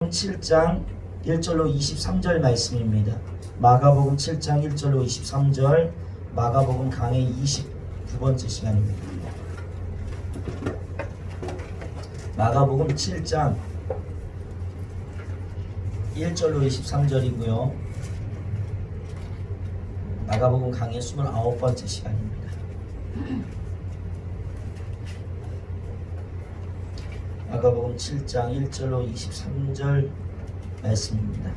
마가복음 7장 1절로 23절 말씀입니다. 마가복음 7장 1절로 23절, 마가복음 강의 29번째 시간입니다. 마가복음 7장 1절로 23절이고요. 마가복음 강의 29번째 시간입니다. 마가복음 7장 1절로 23절 말씀입니다.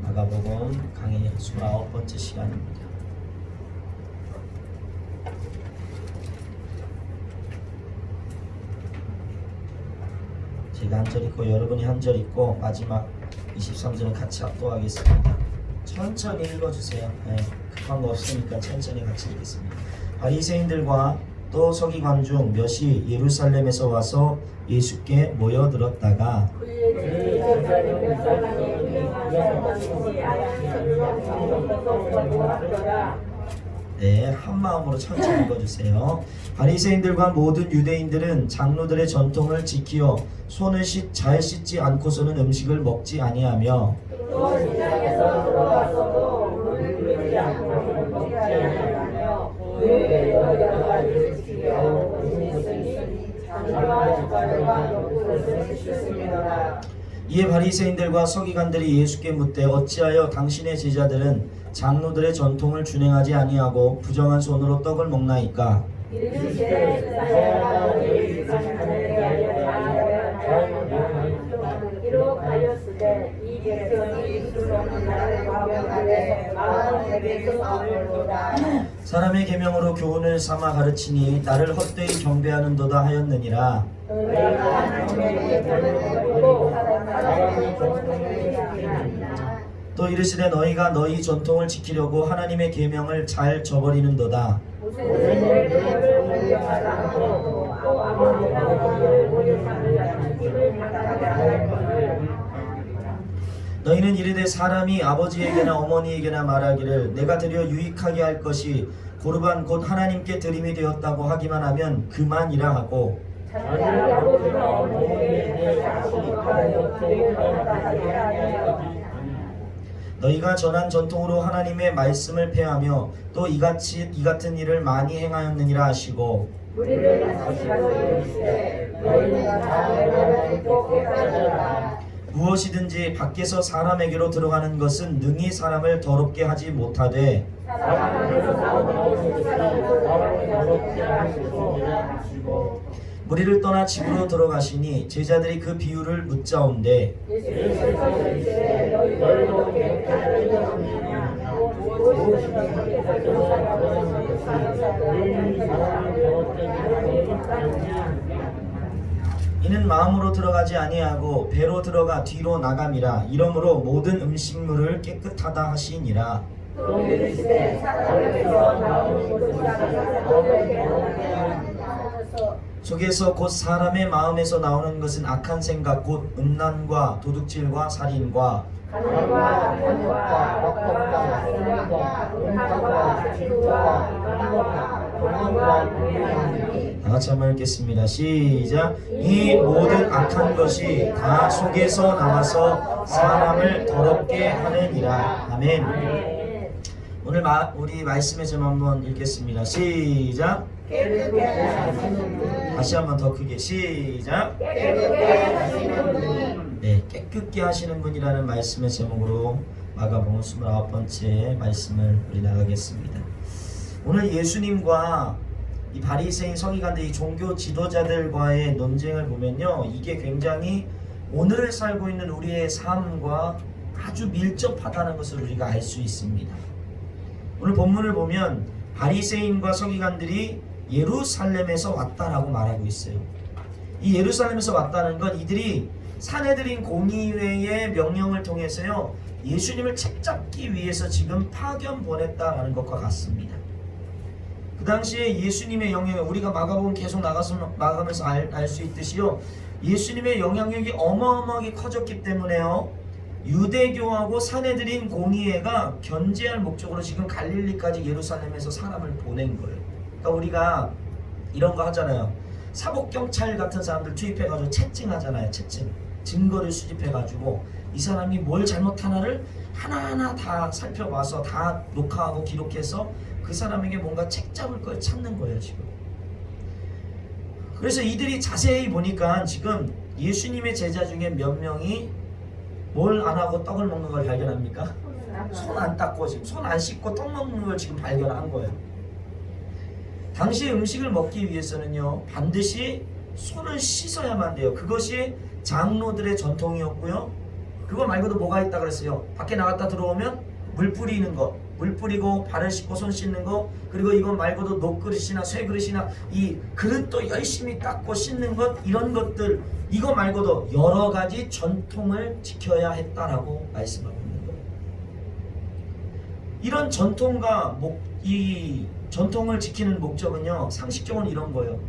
마가복음 강의 29번째 시간입니다. 제가 한 절 읽고 여러분이 한 절 읽고 마지막 23절은 같이 합독하겠습니다. 천천히 읽어주세요. 급한 거 없으니까 천천히 같이 읽겠습니다. 바리새인들과 또 서기관 중 몇이 예루살렘에서 와서 예수께 모여들었다가 한 마음으로 천천히 읽어주세요. 바리새인들과 모든 유대인들은 장로들의 전통을 지키어 손을 잘 씻지 않고서는 음식을 먹지 아니하며 또 시장에서 들어가서도 물을 뿌리지 않고 먹지 아니하며 그의 여러 가지를 지키어 음식을 잔과 젓갈과 그릇을 씻으리라. 이에 바리새인들과 서기관들이 예수께 묻되 어찌하여 당신의 제자들은 장로들의 전통을 준행하지 아니하고 부정한 손으로 떡을 먹나이까? 사람의 계명으로 교훈을 삼아 가르치니 나를 헛되이 경배하는도다 하였느니라. 또 이르시되 너희가 너희 전통을 지키려고 하나님의 계명을 잘 저버리는도다. 너희는 이르되 사람이 아버지에게나 어머니에게나 말하기를 내가 드려 유익하게 할 것이 고르반 곧 하나님께 드림이 되었다고 하기만 하면 그만이라 하고 너희가 전한 전통으로 하나님의 말씀을 폐하며 또 이 같은 일을 많이 행하였느니라 하시고 무엇이든지 밖에서 사람에게로 들어가는 것은 능히 사람을 더럽게 하지 못하되 무리를 떠나 집으로 들어가시니 제자들이 그 비유를 묻자온데 이는 마음으로 들어가지 아니하고 배로 들어가 뒤로 나감이라. 이러므로 모든 음식물을 깨끗하다 하시니라. 속에서 곧 사람의 마음에서 나오는 것은 악한 생각 곧 음란과 도둑질과 살인과 다같이 한번 읽겠습니다. 시작. 이 모든 악한 것이 다 속에서 나와서 사람을 더럽게 하느니라. 아멘. 오늘 우리 말씀의 제목 한번 읽겠습니다. 시작. 다시 한번 더 크게 시작. 깨끗게 하시는 분이라는 말씀의 제목으로 마가복음 29번째 말씀을 우리 나가겠습니다. 오늘 예수님과 이 바리새인 서기관들, 이 종교 지도자들과의 논쟁을 보면요, 이게 굉장히 오늘을 살고 있는 우리의 삶과 아주 밀접하다는 것을 우리가 알 수 있습니다. 오늘 본문을 보면 바리새인과 서기관들이 예루살렘에서 왔다라고 말하고 있어요. 이 예루살렘에서 왔다는 건 이들이 산헤드린 공의회의 명령을 통해서요, 예수님을 책잡기 위해서 지금 파견 보냈다라는 것과 같습니다. 그 당시에 예수님의 영향을 우리가 마가복음 계속 나가면서 알 수 있듯이요, 예수님의 영향력이 어마어마하게 커졌기 때문에요, 유대교하고 산헤드린 공의회가 견제할 목적으로 지금 갈릴리까지 예루살렘에서 사람을 보낸 거예요. 그러니까 우리가 이런 거 하잖아요. 사복경찰 같은 사람들 투입해가지고 채증하잖아요. 채증. 증거를 수집해가지고 이 사람이 뭘 잘못하나를 하나하나 다 살펴봐서 다 녹화하고 기록해서 그 사람에게 뭔가 책 잡을 걸 찾는 거예요 지금. 그래서 이들이 자세히 보니까 지금 예수님의 제자 중에 몇 명이 뭘 안 하고 떡을 먹는 걸 발견합니까? 손 안 닦고 지금 손 안 씻고 떡 먹는 걸 지금 발견한 거예요. 당시 음식을 먹기 위해서는요 반드시 손을 씻어야만 돼요. 그것이 장로들의 전통이었고요. 그거 말고도 뭐가 있다 그랬어요? 밖에 나갔다 들어오면 물 뿌리는 거, 물 뿌리고 발을 씻고 손 씻는 거, 그리고 이거 말고도 녹그릇이나 쇠그릇이나 이 그릇도 열심히 닦고 씻는 것, 이런 것들, 이거 말고도 여러 가지 전통을 지켜야 했다라고 말씀하고 있는 거예요. 이런 전통과 이 전통을 지키는 목적은요 상식적으로 이런 거예요.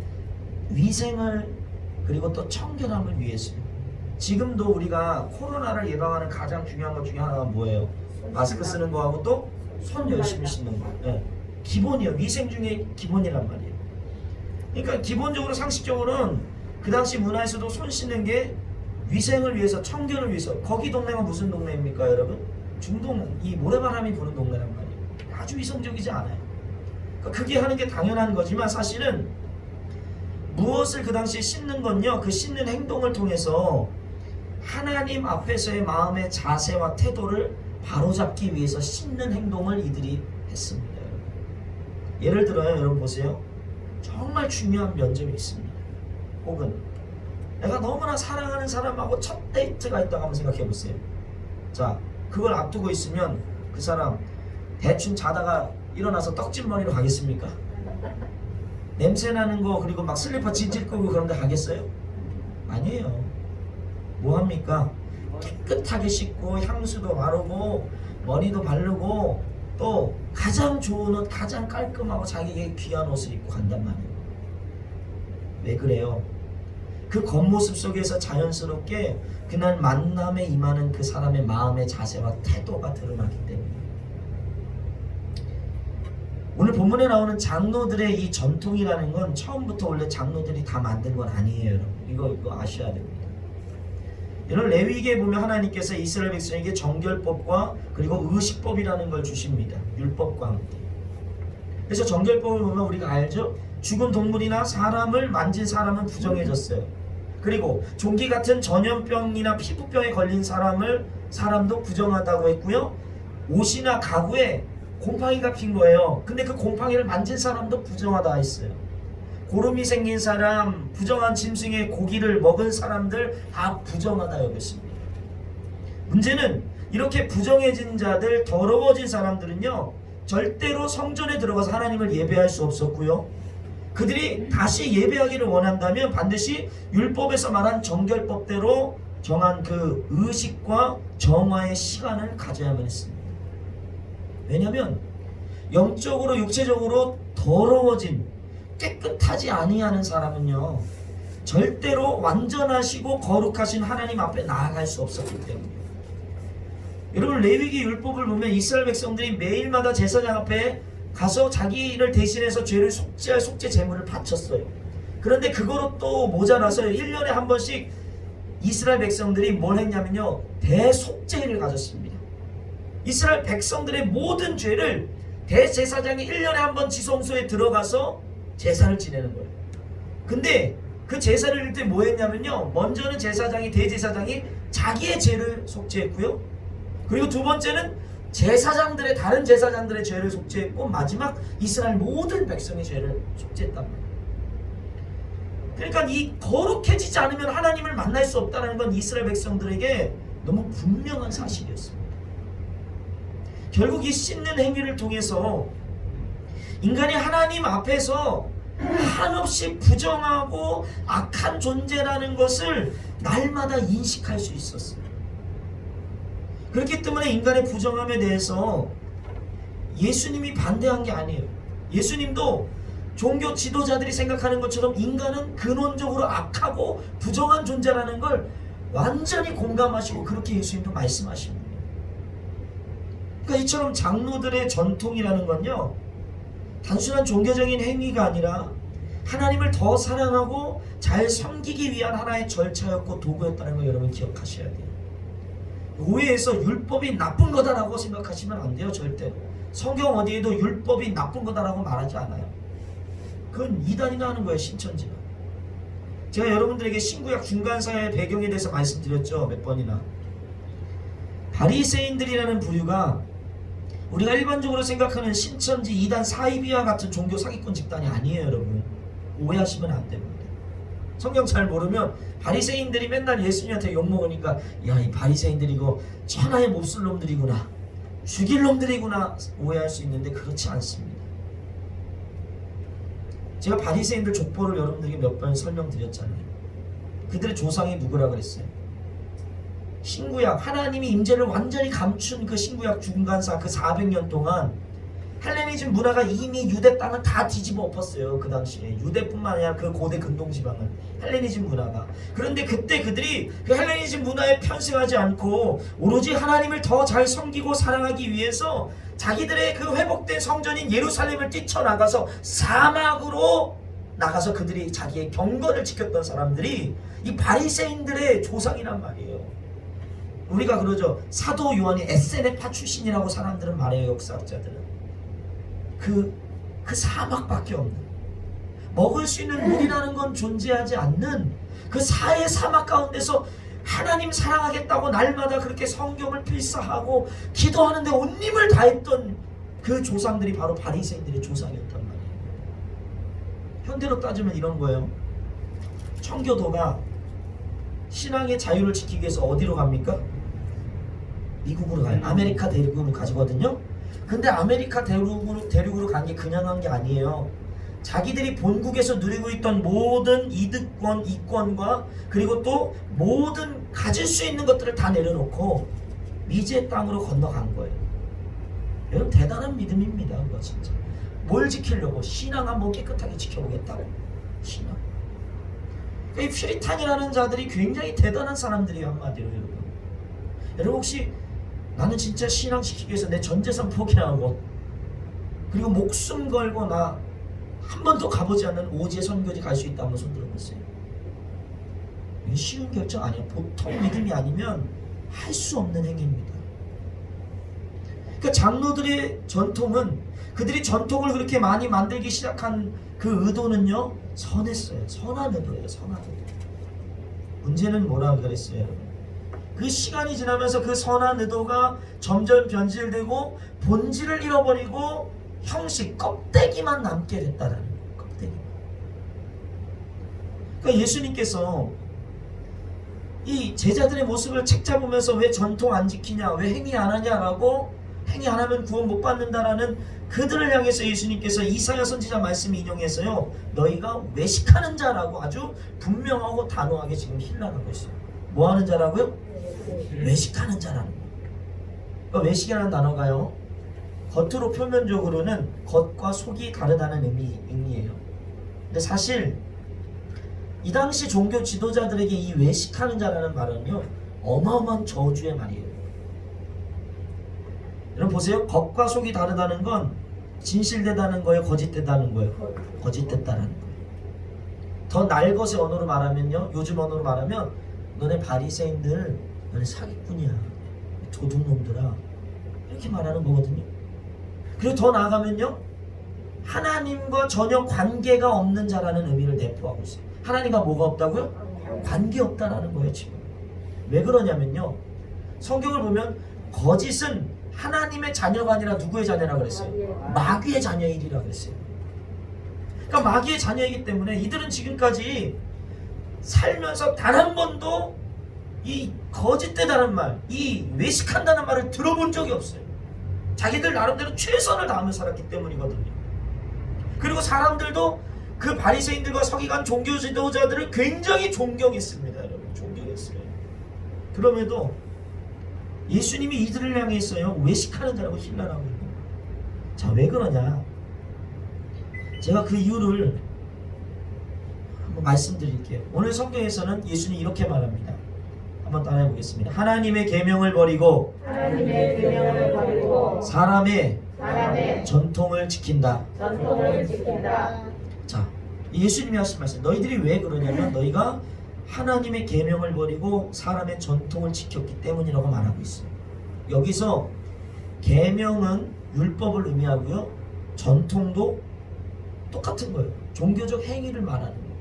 위생을 그리고 또 청결함을 위해서요. 지금도 우리가 코로나를 예방하는 가장 중요한 것 중에 하나가 뭐예요? 마스크 쓰는 거하고 또 손 열심히 씻는 거. 네. 기본이에요. 위생 중에 기본이란 말이에요. 그러니까 기본적으로 상식적으로는 그 당시 문화에서도 손 씻는 게 위생을 위해서, 청결을 위해서. 거기 동네가 무슨 동네입니까 여러분? 중동, 이 모래바람이 부는 동네란 말이에요. 아주 위생적이지 않아요. 그러니까 그게 하는 게 당연한 거지만 사실은 무엇을 그 당시에 씻는 건요, 그 씻는 행동을 통해서 하나님 앞에서의 마음의 자세와 태도를 바로잡기 위해서 씻는 행동을 이들이 했습니다. 예를 들어요, 여러분 보세요. 정말 중요한 면접이 있습니다. 혹은 내가 너무나 사랑하는 사람하고 첫 데이트가 있다고 한번 생각해 보세요. 자, 그걸 앞두고 있으면 그 사람 대충 자다가 일어나서 떡집머리로 가겠습니까? 냄새나는 거 그리고 막 슬리퍼 질질 끄고 그런데 가겠어요? 아니에요. 뭐합니까? 깨끗하게 씻고 향수도 바르고 머리도 바르고 또 가장 좋은 옷, 가장 깔끔하고 자기에게 귀한 옷을 입고 간단 말이에요. 왜 그래요? 그 겉모습 속에서 자연스럽게 그날 만남에 임하는 그 사람의 마음의 자세와 태도가 드러나기 때문에. 오늘 본문에 나오는 장로들의 이 전통이라는 건 처음부터 원래 장로들이 다 만든 건 아니에요. 이거 아셔야 됩니다. 여러분 레위기에 보면 하나님께서 이스라엘 백성에게 정결법과 그리고 의식법이라는 걸 주십니다. 율법과 함께. 그래서 정결법을 보면 우리가 알죠? 죽은 동물이나 사람을 만진 사람은 부정해졌어요. 그리고 종기 같은 전염병이나 피부병에 걸린 사람도 부정하다고 했고요. 옷이나 가구에 곰팡이가 핀 거예요. 근데 그 곰팡이를 만진 사람도 부정하다 했어요. 고름이 생긴 사람, 부정한 짐승의 고기를 먹은 사람들 다 부정하다 여겼습니다. 문제는 이렇게 부정해진 자들, 더러워진 사람들은요 절대로 성전에 들어가서 하나님을 예배할 수 없었고요. 그들이 다시 예배하기를 원한다면 반드시 율법에서 말한 정결법대로 정한 그 의식과 정화의 시간을 가져야만 했습니다. 왜냐하면 영적으로 육체적으로 더러워진 깨끗하지 아니하는 사람은요 절대로 완전하시고 거룩하신 하나님 앞에 나아갈 수 없었기 때문이에요. 여러분 레위기 율법을 보면 이스라엘 백성들이 매일마다 제사장 앞에 가서 자기를 대신해서 죄를 속죄할 속죄 제물을 바쳤어요. 그런데 그거로 또 모자라서 1년에 한 번씩 이스라엘 백성들이 뭘 했냐면요 대속죄를 가졌습니다. 이스라엘 백성들의 모든 죄를 대제사장이 1년에 한 번 지성소에 들어가서 제사를 지내는 거예요. 근데 그 제사를 드릴 때 뭐 했냐면요 먼저는 대제사장이 자기의 죄를 속죄했고요. 그리고 두 번째는 다른 제사장들의 죄를 속죄했고 마지막 이스라엘 모든 백성의 죄를 속죄했단 말이에요. 그러니까 이 거룩해지지 않으면 하나님을 만날 수 없다는 건 이스라엘 백성들에게 너무 분명한 사실이었습니다. 결국 이 씻는 행위를 통해서 인간이 하나님 앞에서 한없이 부정하고 악한 존재라는 것을 날마다 인식할 수 있었어요. 그렇기 때문에 인간의 부정함에 대해서 예수님이 반대한 게 아니에요. 예수님도 종교 지도자들이 생각하는 것처럼 인간은 근원적으로 악하고 부정한 존재라는 걸 완전히 공감하시고 그렇게 예수님도 말씀하십니다. 그러니까 이처럼 장로들의 전통이라는 건요 단순한 종교적인 행위가 아니라 하나님을 더 사랑하고 잘 섬기기 위한 하나의 절차였고 도구였다는 걸 여러분 기억하셔야 돼요. 오해해서 율법이 나쁜 거다라고 생각하시면 안 돼요. 절대로. 성경 어디에도 율법이 나쁜 거다라고 말하지 않아요. 그건 이단이나 하는 거예요. 신천지가. 제가 여러분들에게 신구약 중간사의 배경에 대해서 말씀드렸죠. 몇 번이나. 바리새인들이라는 부류가 우리가 일반적으로 생각하는 신천지 이단 사이비와 같은 종교 사기꾼 집단이 아니에요. 여러분 오해하시면 안 됩니다. 성경 잘 모르면 바리새인들이 맨날 예수님한테 욕먹으니까 야, 이 바리새인들이 이거 천하의 몹쓸 놈들이구나, 죽일 놈들이구나 오해할 수 있는데 그렇지 않습니다. 제가 바리새인들 족보를 여러분들에게 몇 번 설명드렸잖아요. 그들의 조상이 누구라 그랬어요? 신구약 하나님이 임재를 완전히 감춘 그 신구약 중간사 그 400년 동안 헬레니즘 문화가 이미 유대 땅을 다 뒤집어 엎었어요. 그 당시에 유대뿐만 아니라 그 고대 근동지방은 헬레니즘 문화가. 그런데 그때 그들이 그 헬레니즘 문화에 편승하지 않고 오로지 하나님을 더 잘 섬기고 사랑하기 위해서 자기들의 그 회복된 성전인 예루살렘을 뛰쳐나가서 사막으로 나가서 그들이 자기의 경건을 지켰던 사람들이 이 바리새인들의 조상이란 말이에요. 우리가 그러죠. 사도 요한이 에세네파 출신이라고 사람들은 말해요. 역사학자들은. 그 사막밖에 없는, 먹을 수 있는 물이라는 건 존재하지 않는 그 사해 사막 가운데서 하나님 사랑하겠다고 날마다 그렇게 성경을 필사하고 기도하는데 온 힘을 다했던 그 조상들이 바로 바리새인들의 조상이었단 말이에요. 현대로 따지면 이런 거예요. 청교도가 신앙의 자유를 지키기 위해서 어디로 갑니까? 미국으로 가요. 아메리카 대륙으로 가지거든요. 근데 아메리카 대륙으로 간 게 그냥 간 게 아니에요. 자기들이 본국에서 누리고 있던 모든 이득권, 이권과 그리고 또 모든 가질 수 있는 것들을 다 내려놓고 미지의 땅으로 건너간 거예요. 여러분 대단한 믿음입니다. 그거 진짜. 뭘 지키려고? 신앙 한번 깨끗하게 지켜보겠다고. 신앙. 그러니까 이 퓨리탄이라는 자들이 굉장히 대단한 사람들이에요. 한마디로 여러분. 여러분 혹시 나는 진짜 신앙 지키기 위해서 내 전 재산 포기하고 그리고 목숨 걸고 나 한 번도 가보지 않는 오지의 선교지 갈 수 있다 한번 손 들어보세요. 이게 쉬운 결정 아니야. 보통 믿음이 아니면 할 수 없는 행위입니다. 그러니까 장로들의 전통은 그들이 전통을 그렇게 많이 만들기 시작한 그 의도는요 선했어요. 선한 의도예요. 선한 의도. 문제는 뭐라 그랬어요 여러분? 그 시간이 지나면서 그 선한 의도가 점점 변질되고 본질을 잃어버리고 형식, 껍데기만 남게 됐다라는 거예요. 껍데기. 그러니까 예수님께서 이 제자들의 모습을 책잡으면서 왜 전통 안 지키냐, 왜 행위 안 하냐라고, 행위 안 하면 구원 못 받는다라는 그들을 향해서 예수님께서 이사야 선지자 말씀 인용해서요 너희가 외식하는 자라고 아주 분명하고 단호하게 지금 힐난하고 있어요. 뭐 하는 자라고요? 외식하는 자라는 거예요. 그러니까 외식이라는 단어가요 겉으로 표면적으로는 겉과 속이 다르다는 의미예요. 근데 사실 이 당시 종교 지도자들에게 이 외식하는 자라는 말은요 어마어마한 저주의 말이에요. 여러분 보세요. 겉과 속이 다르다는 건 진실되다는 거예요, 거짓되다는 거예요? 거짓됐다는 거예요. 더 날것의 언어로 말하면요, 요즘 언어로 말하면 너네 바리새인들 너네 사기꾼이야, 도둑놈들아, 이렇게 말하는 거거든요. 그리고 더 나아가면요 하나님과 전혀 관계가 없는 자라는 의미를 내포하고 있어요. 하나님과 뭐가 없다고요? 관계 없다라는 거예요 지금. 왜 그러냐면요 성경을 보면 거짓은 하나님의 자녀가 아니라 누구의 자녀라 그랬어요? 마귀의 자녀이라 그랬어요. 그러니까 마귀의 자녀이기 때문에 이들은 지금까지 살면서 단 한 번도 이 거짓되다는 말, 이 외식한다는 말을 들어본 적이 없어요. 자기들 나름대로 최선을 다하며 살았기 때문이거든요. 그리고 사람들도 그 바리새인들과 서기관 종교 지도자들을 굉장히 존경했습니다. 여러분 존경했어요. 그럼에도 예수님이 이들을 향해서요 외식하는 자라고 힐난하고 있는 거예요. 자, 왜 그러냐, 제가 그 이유를 한번 말씀드릴게요. 오늘 성경에서는 예수님이 이렇게 말합니다. 한번 따라해 보겠습니다. 하나님의 계명을 버리고 사람의 전통을 지킨다. 전통을 지킨다. 자, 예수님이 하신 말씀, 너희들이 왜 그러냐면 너희가 하나님의 계명을 버리고 사람의 전통을 지켰기 때문이라고 말하고 있어요. 여기서 계명은 율법을 의미하고요, 전통도 똑같은 거예요. 종교적 행위를 말하는 거예요.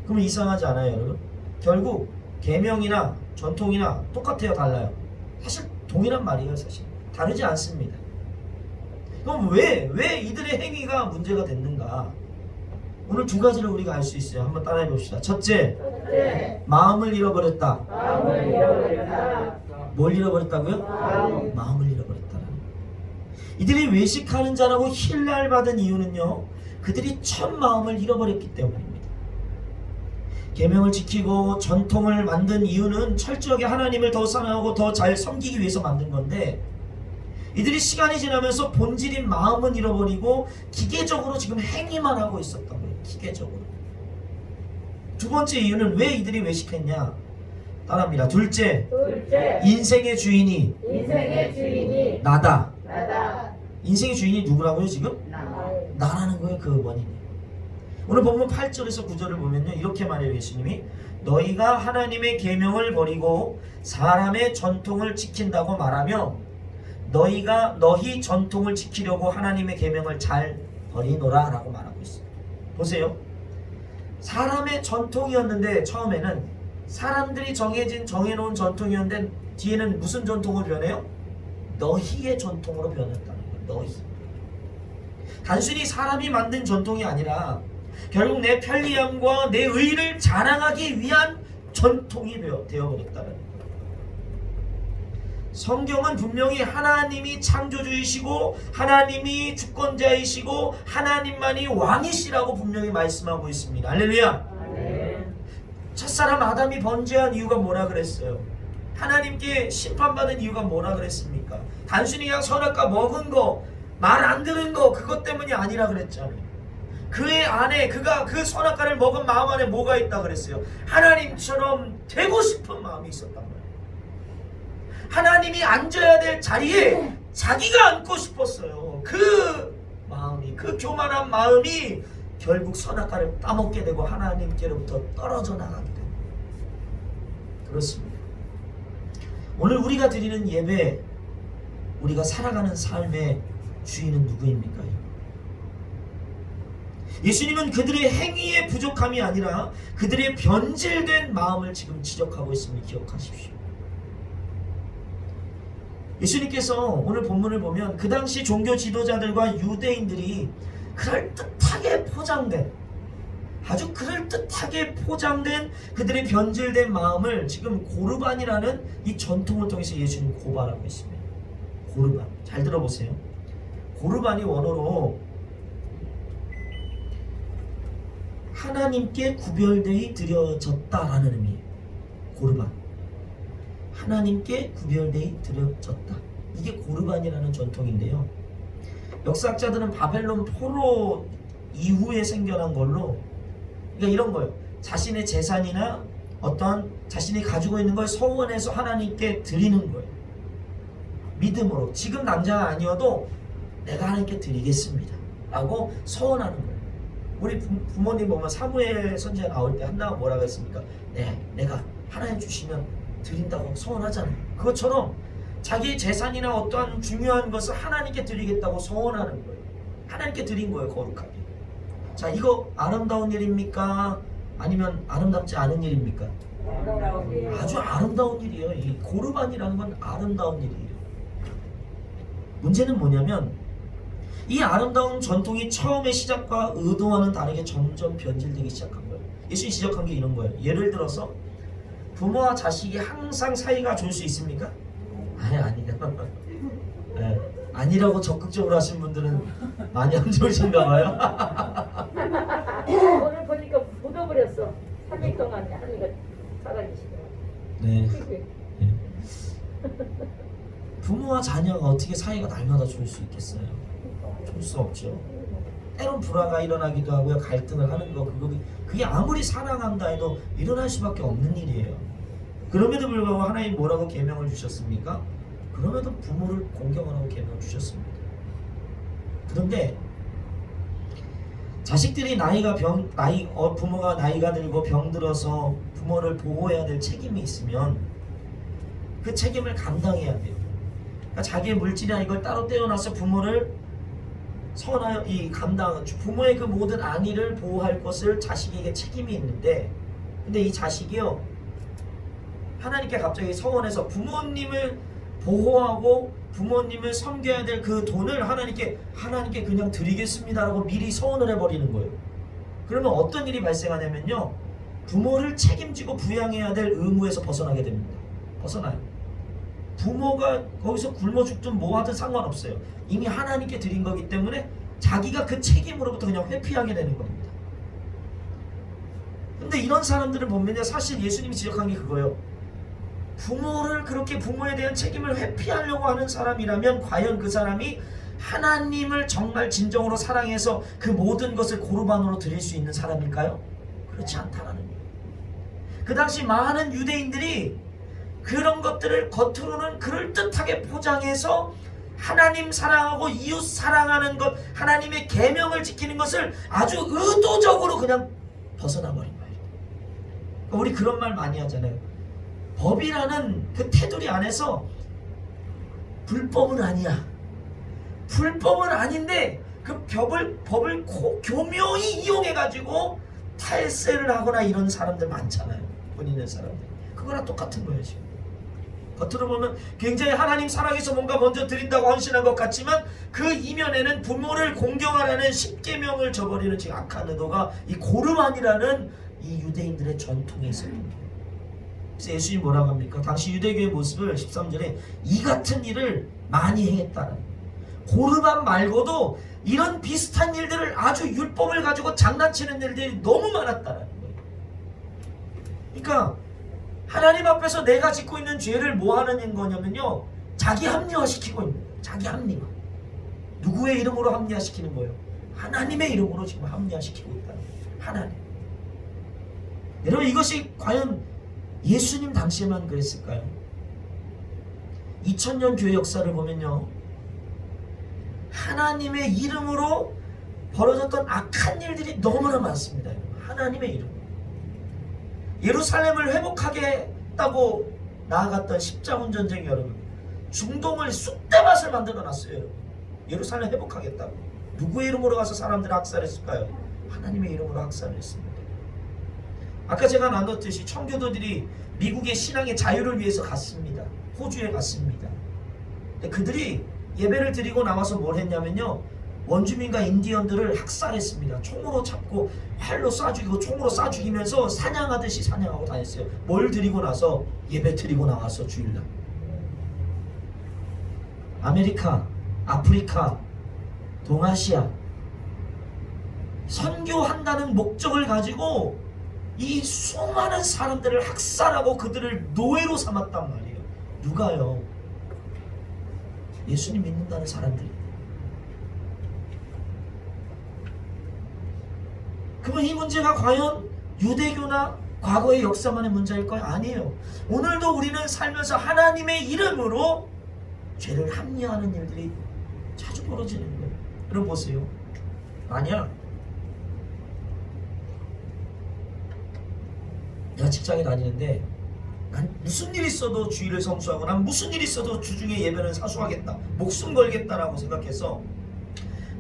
그럼 이상하지 않아요, 여러분? 결국 계명이나 전통이나 똑같아요, 달라요? 사실 동일한 말이에요. 사실 다르지 않습니다. 그럼 왜 이들의 행위가 문제가 됐는가? 오늘 두 가지를 우리가 알 수 있어요. 한번 따라해 봅시다. 첫째, 마음을 잃어버렸다. 마음을 잃어버렸다. 뭘 잃어버렸다고요? 마음을 잃어버렸다라는. 이들이 외식하는 자라고 힐날 받은 이유는요, 그들이 첫 마음을 잃어버렸기 때문입니다. 계명을 지키고 전통을 만든 이유는 철저하게 하나님을 더 사랑하고 더 잘 섬기기 위해서 만든 건데, 이들이 시간이 지나면서 본질인 마음은 잃어버리고 기계적으로 지금 행위만 하고 있었던 거예요. 기계적으로. 두 번째 이유는 왜 이들이 외식했냐? 따라합니다. 둘째, 인생의 주인이 나다. 인생의 주인이 누구라고요 지금? 나라는 거예요. 그 원인이. 오늘 본문 8절에서 9절을 보면요, 이렇게 말해요. 예수님이 너희가 하나님의 계명을 버리고 사람의 전통을 지킨다고 말하며 너희 전통을 지키려고 하나님의 계명을 잘 버리노라 라고 말하고 있어요. 보세요. 사람의 전통이었는데, 처음에는 사람들이 정해놓은 전통이었는데 뒤에는 무슨 전통으로 변해요? 너희의 전통으로 변했다는 거예요. 너희. 단순히 사람이 만든 전통이 아니라 결국 내 편리함과 내 의를 자랑하기 위한 전통이 되어버렸다는 거예요. 성경은 분명히 하나님이 창조주이시고 하나님이 주권자이시고 하나님만이 왕이시라고 분명히 말씀하고 있습니다. 할렐루야. 첫사람 아담이 번제한 이유가 뭐라 그랬어요? 하나님께 심판받은 이유가 뭐라 그랬습니까? 단순히 그냥 선악과 먹은 거, 말 안 들은 거, 그것 때문이 아니라 그랬잖아요. 그의 안에, 그가 그 선악과를 먹은 마음 안에 뭐가 있다 그랬어요? 하나님처럼 되고 싶은 마음이 있었단 말이에요. 하나님이 앉아야 될 자리에 자기가 앉고 싶었어요. 그 마음이, 그 교만한 마음이 결국 선악과를 따먹게 되고 하나님께로부터 떨어져 나가게 됩니다. 그렇습니다. 오늘 우리가 드리는 예배, 우리가 살아가는 삶의 주인은 누구입니까? 예수님은 그들의 행위의 부족함이 아니라 그들의 변질된 마음을 지금 지적하고 있음을 기억하십시오. 예수님께서 오늘 본문을 보면 그 당시 종교 지도자들과 유대인들이 아주 그럴듯하게 포장된 그들의 변질된 마음을 지금 고르반이라는 이 전통을 통해서 예수님 고발하고 있습니다. 고르반, 잘 들어보세요. 고르반이 원어로 하나님께 구별되이 드려졌다라는 의미예요. 고르반, 하나님께 구별되이 드려졌다. 이게 고르반이라는 전통인데요, 역사학자들은 바벨론 포로 이후에 생겨난 걸로, 그러니까 이런 거예요. 자신의 재산이나 어떤 자신이 가지고 있는 걸 서원해서 하나님께 드리는 거예요. 믿음으로. 지금 당장 아니어도 내가 하나님께 드리겠습니다 라고 서원하는 거예요. 우리 부모님 보면 사무엘 선지자 나올 때 한나가 뭐라고 했습니까? 내가 하나님 주시면 드린다고 서원하잖아요. 그것처럼 자기 재산이나 어떠한 중요한 것을 하나님께 드리겠다고 서원하는 거예요. 하나님께 드린 거예요, 거룩하게. 자, 이거 아름다운 일입니까? 아니면 아름답지 않은 일입니까? 아주 아름다운 일이에요. 이 고르반이라는 건 아름다운 일이에요. 문제는 뭐냐면 이 아름다운 전통이 처음의 시작과 의도와는 다르게 점점 변질되기 시작한 거예요. 예수님이 지적한 게 이런 거예요. 예를 들어서 부모와 자식이 항상 사이가 좋을 수 있습니까? 아니에요. 네, 아니라고 적극적으로 하신 분들은 많이 안 좋으신가 봐요. 오늘 보니까 묻어버렸어. 3일 동안 하니까 사라지시더라고요. 네. 부모와 자녀가 어떻게 사이가 날마다 좋을 수 있겠어요? 좋을 수 없죠. 때론 불화가 일어나기도 하고요, 갈등을 하는 거, 그게 아무리 사랑한다 해도 일어날 수밖에 없는 일이에요. 그럼에도 불구하고 하나님 뭐라고 계명을 주셨습니까? 그럼에도 부모를 공경하라고 계명을 주셨습니다. 그런데 자식들이 부모가 나이가 들고 병들어서 부모를 보호해야 될 책임이 있으면 그 책임을 감당해야 돼요. 그러니까 자기의 물질이나 이걸 따로 떼어놔서 부모를 선하여 부모의 그 모든 안위를 보호할 것을 자식에게 책임이 있는데, 근데 이 자식이요, 하나님께 갑자기 서원해서 부모님을 보호하고 부모님을 섬겨야 될 그 돈을 하나님께 그냥 드리겠습니다라고 미리 서원을 해버리는 거예요. 그러면 어떤 일이 발생하냐면요, 부모를 책임지고 부양해야 될 의무에서 벗어나게 됩니다. 벗어나요. 부모가 거기서 굶어 죽든 뭐 하든 상관없어요. 이미 하나님께 드린 거기 때문에 자기가 그 책임으로부터 그냥 회피하게 되는 겁니다. 근데 이런 사람들을 보면요, 사실 예수님이 지적한 게 그거예요. 부모를 그렇게 부모에 대한 책임을 회피하려고 하는 사람이라면 과연 그 사람이 하나님을 정말 진정으로 사랑해서 그 모든 것을 고르반으로 드릴 수 있는 사람일까요? 그렇지 않다라는 거예요. 그 당시 많은 유대인들이 그런 것들을 겉으로는 그럴듯하게 포장해서 하나님 사랑하고 이웃 사랑하는 것, 하나님의 계명을 지키는 것을 아주 의도적으로 그냥 벗어나버린 거예요. 우리 그런 말 많이 하잖아요. 법이라는 그 테두리 안에서 불법은 아니야. 불법은 아닌데 그 법을 교묘히 이용해가지고 탈세를 하거나 이런 사람들 많잖아요. 본인의 사람들. 그거랑 똑같은 거예요 지금. 겉으로 보면 굉장히 하나님 사랑해서 뭔가 먼저 드린다고 헌신한 것 같지만 그 이면에는 부모를 공경하라는 십계명을 저버리는 지금 악한 의도가 이 고르반이라는 이 유대인들의 전통에 있습니다. 그래서 예수님이 뭐라고 합니까? 당시 유대교의 모습을 13절에 이 같은 일을 많이 행했다는, 고르반 말고도 이런 비슷한 일들을 아주 율법을 가지고 장난치는 일들이 너무 많았다는 거예요. 그러니까 하나님 앞에서 내가 짓고 있는 죄를 뭐 하는 거냐면요, 자기 합리화시키고 있는 거예요. 자기 합리화. 누구의 이름으로 합리화시키는 거예요? 하나님의 이름으로 지금 합리화시키고 있다는 거예요. 하나님. 여러분, 이것이 과연 예수님 당시에만 그랬을까요? 2000년 교회 역사를 보면요, 하나님의 이름으로 벌어졌던 악한 일들이 너무나 많습니다. 하나님의 이름으로 예루살렘을 회복하겠다고 나아갔던 십자군 전쟁이 여러분, 중동을 쑥대밭을 만들어 놨어요. 여러분, 예루살렘 회복하겠다고 누구의 이름으로 가서 사람들을 학살했을까요? 하나님의 이름으로 학살을 했습니다. 아까 제가 나눴듯이 청교도들이 미국의 신앙의 자유를 위해서 갔습니다. 호주에 갔습니다. 근데 그들이 예배를 드리고 나와서 뭘 했냐면요, 원주민과 인디언들을 학살했습니다. 총으로 잡고 활로 쏴 죽이고 총으로 쏴 죽이면서 사냥하듯이 사냥하고 다녔어요. 뭘 드리고 나서? 예배 드리고 나와서 주일날. 아메리카, 아프리카, 동아시아 선교한다는 목적을 가지고 이 수많은 사람들을 학살하고 그들을 노예로 삼았단 말이에요. 누가요? 예수님 믿는다는 사람들이. 그러면 이 문제가 과연 유대교나 과거의 역사만의 문제일까요? 아니에요. 오늘도 우리는 살면서 하나님의 이름으로 죄를 합리화하는 일들이 자주 벌어지는 거예요. 여러분 보세요. 아니야. 내가 직장에 다니는데 난 무슨 일 있어도 주일을 성수하고 난 무슨 일 있어도 주중에 예배는 사수하겠다, 목숨 걸겠다라고 생각해서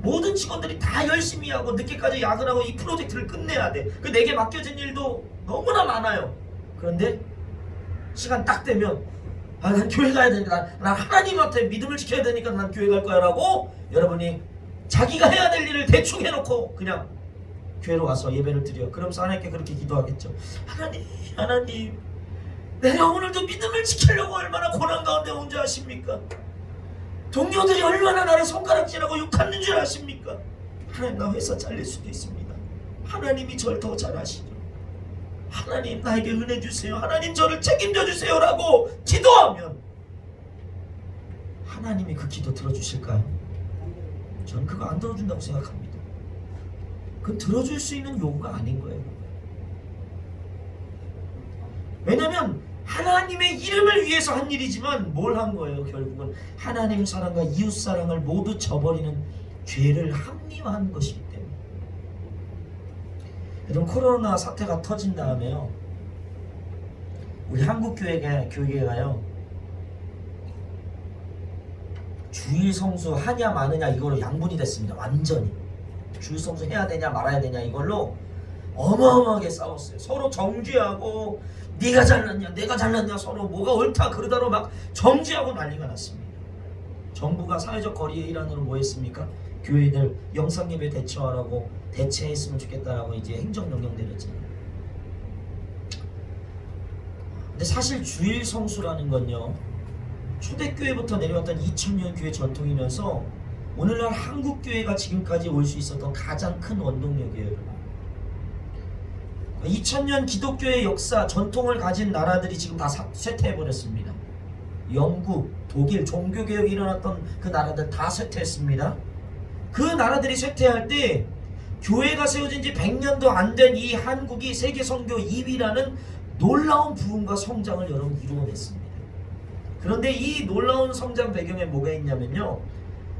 모든 직원들이 다 열심히 하고 늦게까지 야근하고 이 프로젝트를 끝내야 돼. 그 내게 맡겨진 일도 너무나 많아요. 그런데 시간 딱 되면 난 교회 가야 되니까 난 하나님한테 믿음을 지켜야 되니까 난 교회 갈 거야 라고 여러분이 자기가 해야 될 일을 대충 해놓고 그냥 교회로 와서 예배를 드려. 그러면서 하나님께 그렇게 기도하겠죠. 하나님 내가 오늘도 믿음을 지키려고 얼마나 고난 가운데 온 줄 아십니까? 동료들이 얼마나 나를 손가락질하고 욕하는 줄 아십니까? 하나님 나 회사 잘릴 수도 있습니다. 하나님이 저를 더 잘 아시죠. 하나님 나에게 은혜 주세요. 하나님 저를 책임져 주세요 라고 기도하면 하나님이 그 기도 들어주실까요? 저는 그거 안 들어준다고 생각합니다. 그건 들어줄 수 있는 요구가 아닌 거예요. 왜냐면 하나님의 이름을 위해서 한 일이지만 뭘 한 거예요? 결국은 하나님 사랑과 이웃 사랑을 모두 저버리는 죄를 합리화한 것이기 때문에. 여러분, 코로나 사태가 터진 다음에요, 우리 한국 교회가요 주일 성수 하냐 마느냐 이걸로 양분이 됐습니다. 완전히 주일 성수 해야 되냐 말아야 되냐 이걸로 어마어마하게 싸웠어요. 서로 정죄하고 네가 잘났냐 내가 잘났냐 서로 뭐가 옳다 그르다로 막 정죄하고 난리가 났습니다. 정부가 사회적 거리의 일환으로 뭐 했습니까? 교회들 영상예배 대처하라고 대체했으면 좋겠다라고 이제 행정명령 내렸잖아요. 근데 사실 주일 성수라는 건요, 초대교회부터 내려왔던 2000년 교회 전통이면서 오늘날 한국교회가 지금까지 올 수 있었던 가장 큰 원동력이에요. 2000년 기독교의 역사, 전통을 가진 나라들이 지금 다 쇠퇴해버렸습니다. 영국, 독일, 종교개혁이 일어났던 그 나라들 다 쇠퇴했습니다. 그 나라들이 쇠퇴할 때 교회가 세워진 지 100년도 안 된 이 한국이 세계 선교 2위라는 놀라운 부흥과 성장을 여러분 이루어냈습니다. 그런데 이 놀라운 성장 배경에 뭐가 있냐면요,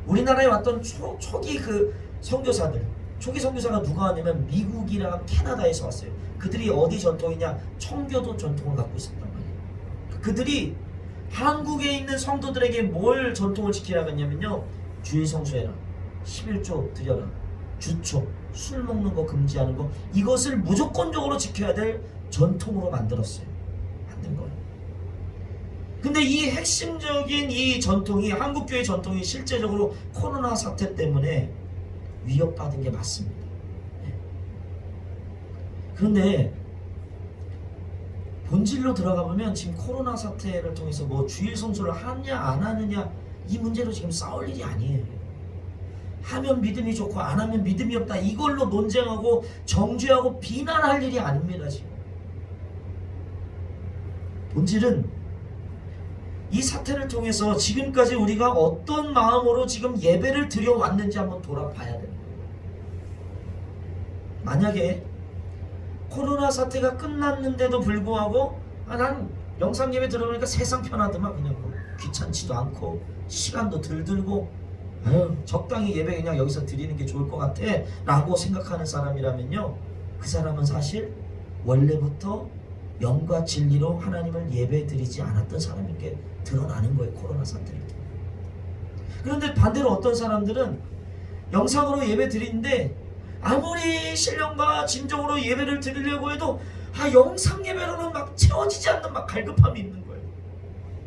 우리나라에 왔던 초기 그 선교사들, 초기 선교사가 누가 왔냐면 미국이랑 캐나다에서 왔어요. 그들이 어디 전통이냐, 청교도 전통을 갖고 있었단 말이에요. 그들이 한국에 있는 성도들에게 뭘 전통을 지키라고 했냐면요, 주일 성수해라, 11조 드려라, 주초, 술 먹는 거 금지하는 거, 이것을 무조건적으로 지켜야 될 전통으로 만든 거예요. 근데 이 핵심적인 이 전통이, 한국교회 전통이 실제적으로 코로나 사태 때문에 위협받은 게 맞습니다. 그런데 본질로 들어가 보면 지금 코로나 사태를 통해서 뭐 주일 성수를 하냐 안 하느냐 이 문제로 지금 싸울 일이 아니에요. 하면 믿음이 좋고 안 하면 믿음이 없다, 이걸로 논쟁하고 정죄하고 비난할 일이 아닙니다. 지금 본질은 이 사태를 통해서 지금까지 우리가 어떤 마음으로 지금 예배를 드려왔는지 한번 돌아봐야 됩니다. 만약에 코로나 사태가 끝났는데도 불구하고 난 영상 예배 들어보니까 세상 편하더만, 그냥 뭐 귀찮지도 않고 시간도 덜 들고 적당히 예배 그냥 여기서 드리는 게 좋을 것 같아 라고 생각하는 사람이라면요, 그 사람은 사실 원래부터 영과 진리로 하나님을 예배 드리지 않았던 사람인 게 드러나는 거예요, 코로나 사태를 통해. 그런데 반대로 어떤 사람들은 영상으로 예배 드리는데 아무리 신령과 진정으로 예배를 드리려고 해도 영상 예배로는 막 채워지지 않는 막 갈급함이 있는 거예요.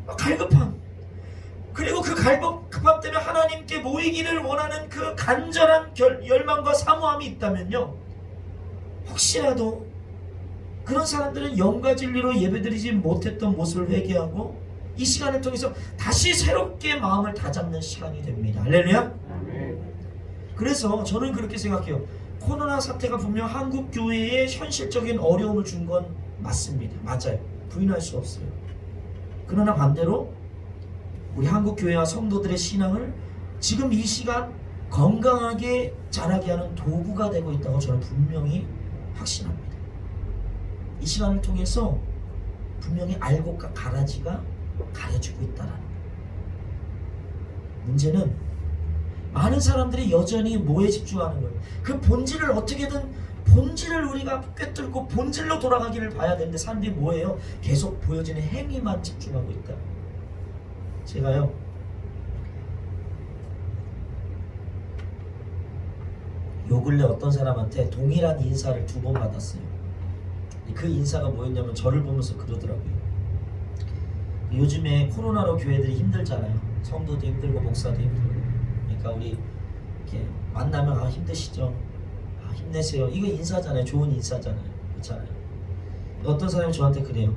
막 갈급함. 그리고 그 갈급함 때문에 하나님께 모이기를 원하는 그 간절한 열망과 사모함이 있다면요, 혹시라도 그런 사람들은 영과 진리로 예배드리지 못했던 모습을 회개하고 이 시간을 통해서 다시 새롭게 마음을 다잡는 시간이 됩니다. 할렐루야. 그래서 저는 그렇게 생각해요. 코로나 사태가 분명 한국 교회에 현실적인 어려움을 준 건 맞습니다. 맞아요. 부인할 수 없어요. 그러나 반대로 우리 한국 교회와 성도들의 신앙을 지금 이 시간 건강하게 자라게 하는 도구가 되고 있다고 저는 분명히 확신합니다. 이 시간을 통해서 분명히 알곡과 가라지가 가려지고 있다는 거예요. 문제는 많은 사람들이 여전히 뭐에 집중하는 거예요. 그 본질을 어떻게든, 본질을 우리가 꿰뚫고 본질로 돌아가기를 봐야 되는데 사람들이 뭐예요? 계속 보여지는 행위만 집중하고 있다. 제가요, 요 근래 어떤 사람한테 동일한 인사를 2번 받았어요. 그 인사가 뭐였냐면 저를 보면서 그러더라고요. 요즘에 코로나로 교회들이 힘들잖아요. 성도도 힘들고 목사도 힘들고. 그러니까 우리 이렇게 만나면 힘드시죠? 힘내세요. 이거 인사잖아요. 좋은 인사잖아요. 그렇잖아요. 어떤 사람이 저한테 그래요.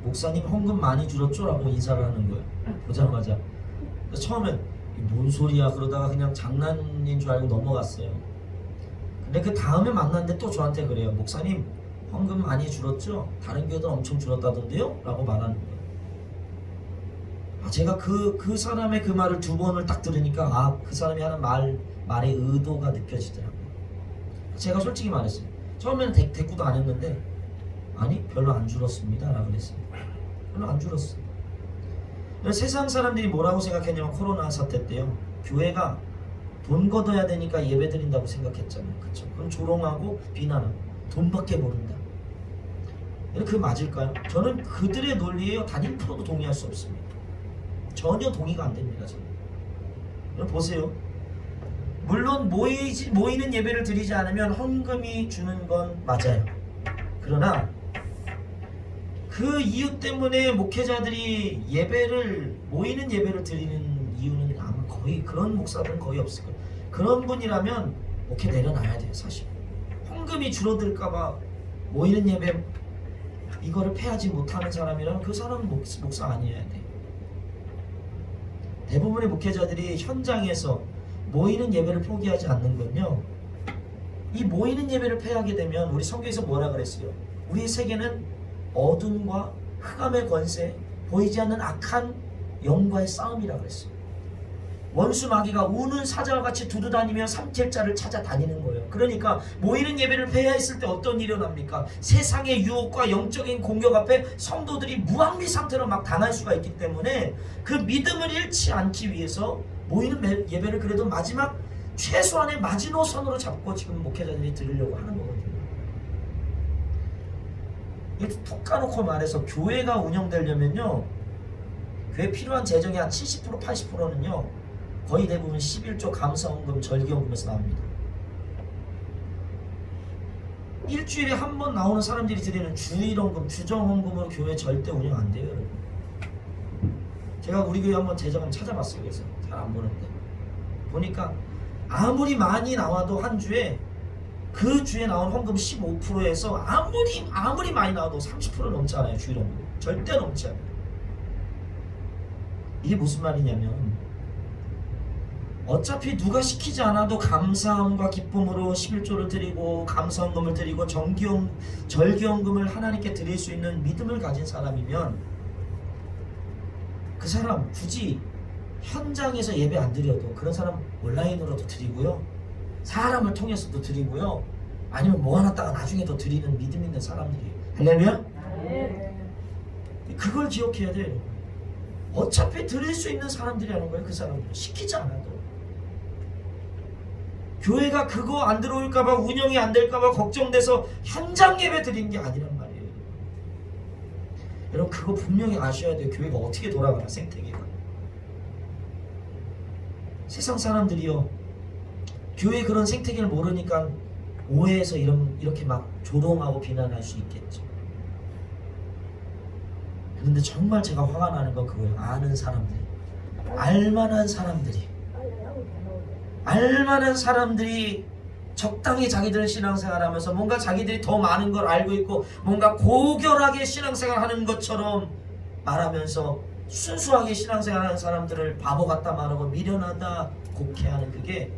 목사님 헌금 많이 줄었죠? 라고 인사를 하는 거예요. 보자마자. 처음엔 뭔 소리야 그러다가 그냥 장난인 줄 알고 넘어갔어요. 근데 그 다음에 만났는데 또 저한테 그래요. 목사님 헌금 많이 줄었죠? 다른 교회도 엄청 줄었다던데요? 라고 말하는 거예요. 제가 그 사람의 그 말을 2번을 딱 들으니까 그 사람이 하는 말의 의도가 느껴지더라고요. 제가 솔직히 말했어요. 처음에는 대꾸도 안 했는데 아니 별로 안 줄었습니다 라고 그랬어요. 별로 안 줄었어요. 세상 사람들이 뭐라고 생각했냐면 코로나 사태 때요, 교회가 돈 걷어야 되니까 예배 드린다고 생각했잖아요. 그쵸? 그럼 조롱하고 비난하고. 돈밖에 모른다. 그게 맞을까요? 저는 그들의 논리에 단 1%도 동의할 수 없습니다. 전혀 동의가 안 됩니다. 저는. 여러분 보세요. 물론 모이는 예배를 드리지 않으면 헌금이 주는 건 맞아요. 그러나 그 이유 때문에 목회자들이 모이는 예배를 드리는 이유는 아마 거의 그런 목사들은 거의 없을 거예요. 그런 분이라면 목회 내려놔야 돼요. 사실 헌금이 줄어들까봐 모이는 예배 이거를 패하지 못하는 사람이라면 그 사람은 목사 아니어야 돼. 대부분의 목회자들이 현장에서 모이는 예배를 포기하지 않는 건요, 이 모이는 예배를 패하게 되면 우리 성경에서 뭐라 그랬어요? 우리의 세계는 어둠과 흑암의 권세, 보이지 않는 악한 영과의 싸움이라 그랬어요. 원수 마귀가 우는 사자와 같이 두루다니며 삼킬 자를 찾아다니는 거예요. 그러니까 모이는 예배를 폐하했을 때 어떤 일이 일어납니까? 세상의 유혹과 영적인 공격 앞에 성도들이 무방비 상태로 막 당할 수가 있기 때문에 그 믿음을 잃지 않기 위해서 모이는 예배를 그래도 마지막 최소한의 마지노선으로 잡고 지금 목회자들이 드리려고 하는 거거든요. 이렇게 톡 까놓고 말해서 교회가 운영되려면요, 교회 필요한 재정의 한 70% 80%는요 거의 대부분 11조 감사헌금 절기헌금에서 나옵니다. 일주일에 한 번 나오는 사람들이 드리는 주일헌금 주정헌금으로 교회 절대 운영 안 돼요. 여러분, 제가 우리 교회 한번 재정을 찾아봤어요. 그래서 잘 안 보는데 보니까 아무리 많이 나와도 한 주에 그 주에 나온 헌금 15%에서 아무리 많이 나와도 30% 넘지 않아요. 주일헌금 절대 넘지 않아요. 이게 무슨 말이냐면 어차피 누가 시키지 않아도 감사함과 기쁨으로 11조를 드리고 감사헌금을 드리고 절기헌금을 하나님께 드릴 수 있는 믿음을 가진 사람이면 그 사람 굳이 현장에서 예배 안 드려도 그런 사람 온라인으로도 드리고요, 사람을 통해서도 드리고요, 아니면 모아놨다가 나중에 더 드리는 믿음 있는 사람들이에요. 할렐루야? 그걸 기억해야 돼요. 어차피 드릴 수 있는 사람들이라는 거예요. 그 사람들 시키지 않아도. 교회가 그거 안 들어올까봐, 운영이 안 될까봐 걱정돼서 현장 예배 드리는 게 아니란 말이에요. 여러분 그거 분명히 아셔야 돼요. 교회가 어떻게 돌아가나, 생태계가. 세상 사람들이요, 교회 그런 생태계를 모르니까 오해해서 이렇게 막 조롱하고 비난할 수 있겠죠. 그런데 정말 제가 화가 나는 건 그거예요. 아는 사람들이, 알만한 사람들이 적당히 자기들 신앙생활하면서 뭔가 자기들이 더 많은 걸 알고 있고 뭔가 고결하게 신앙생활하는 것처럼 말하면서 순수하게 신앙생활하는 사람들을 바보 같다 말하고 미련하다 곡해하는, 그게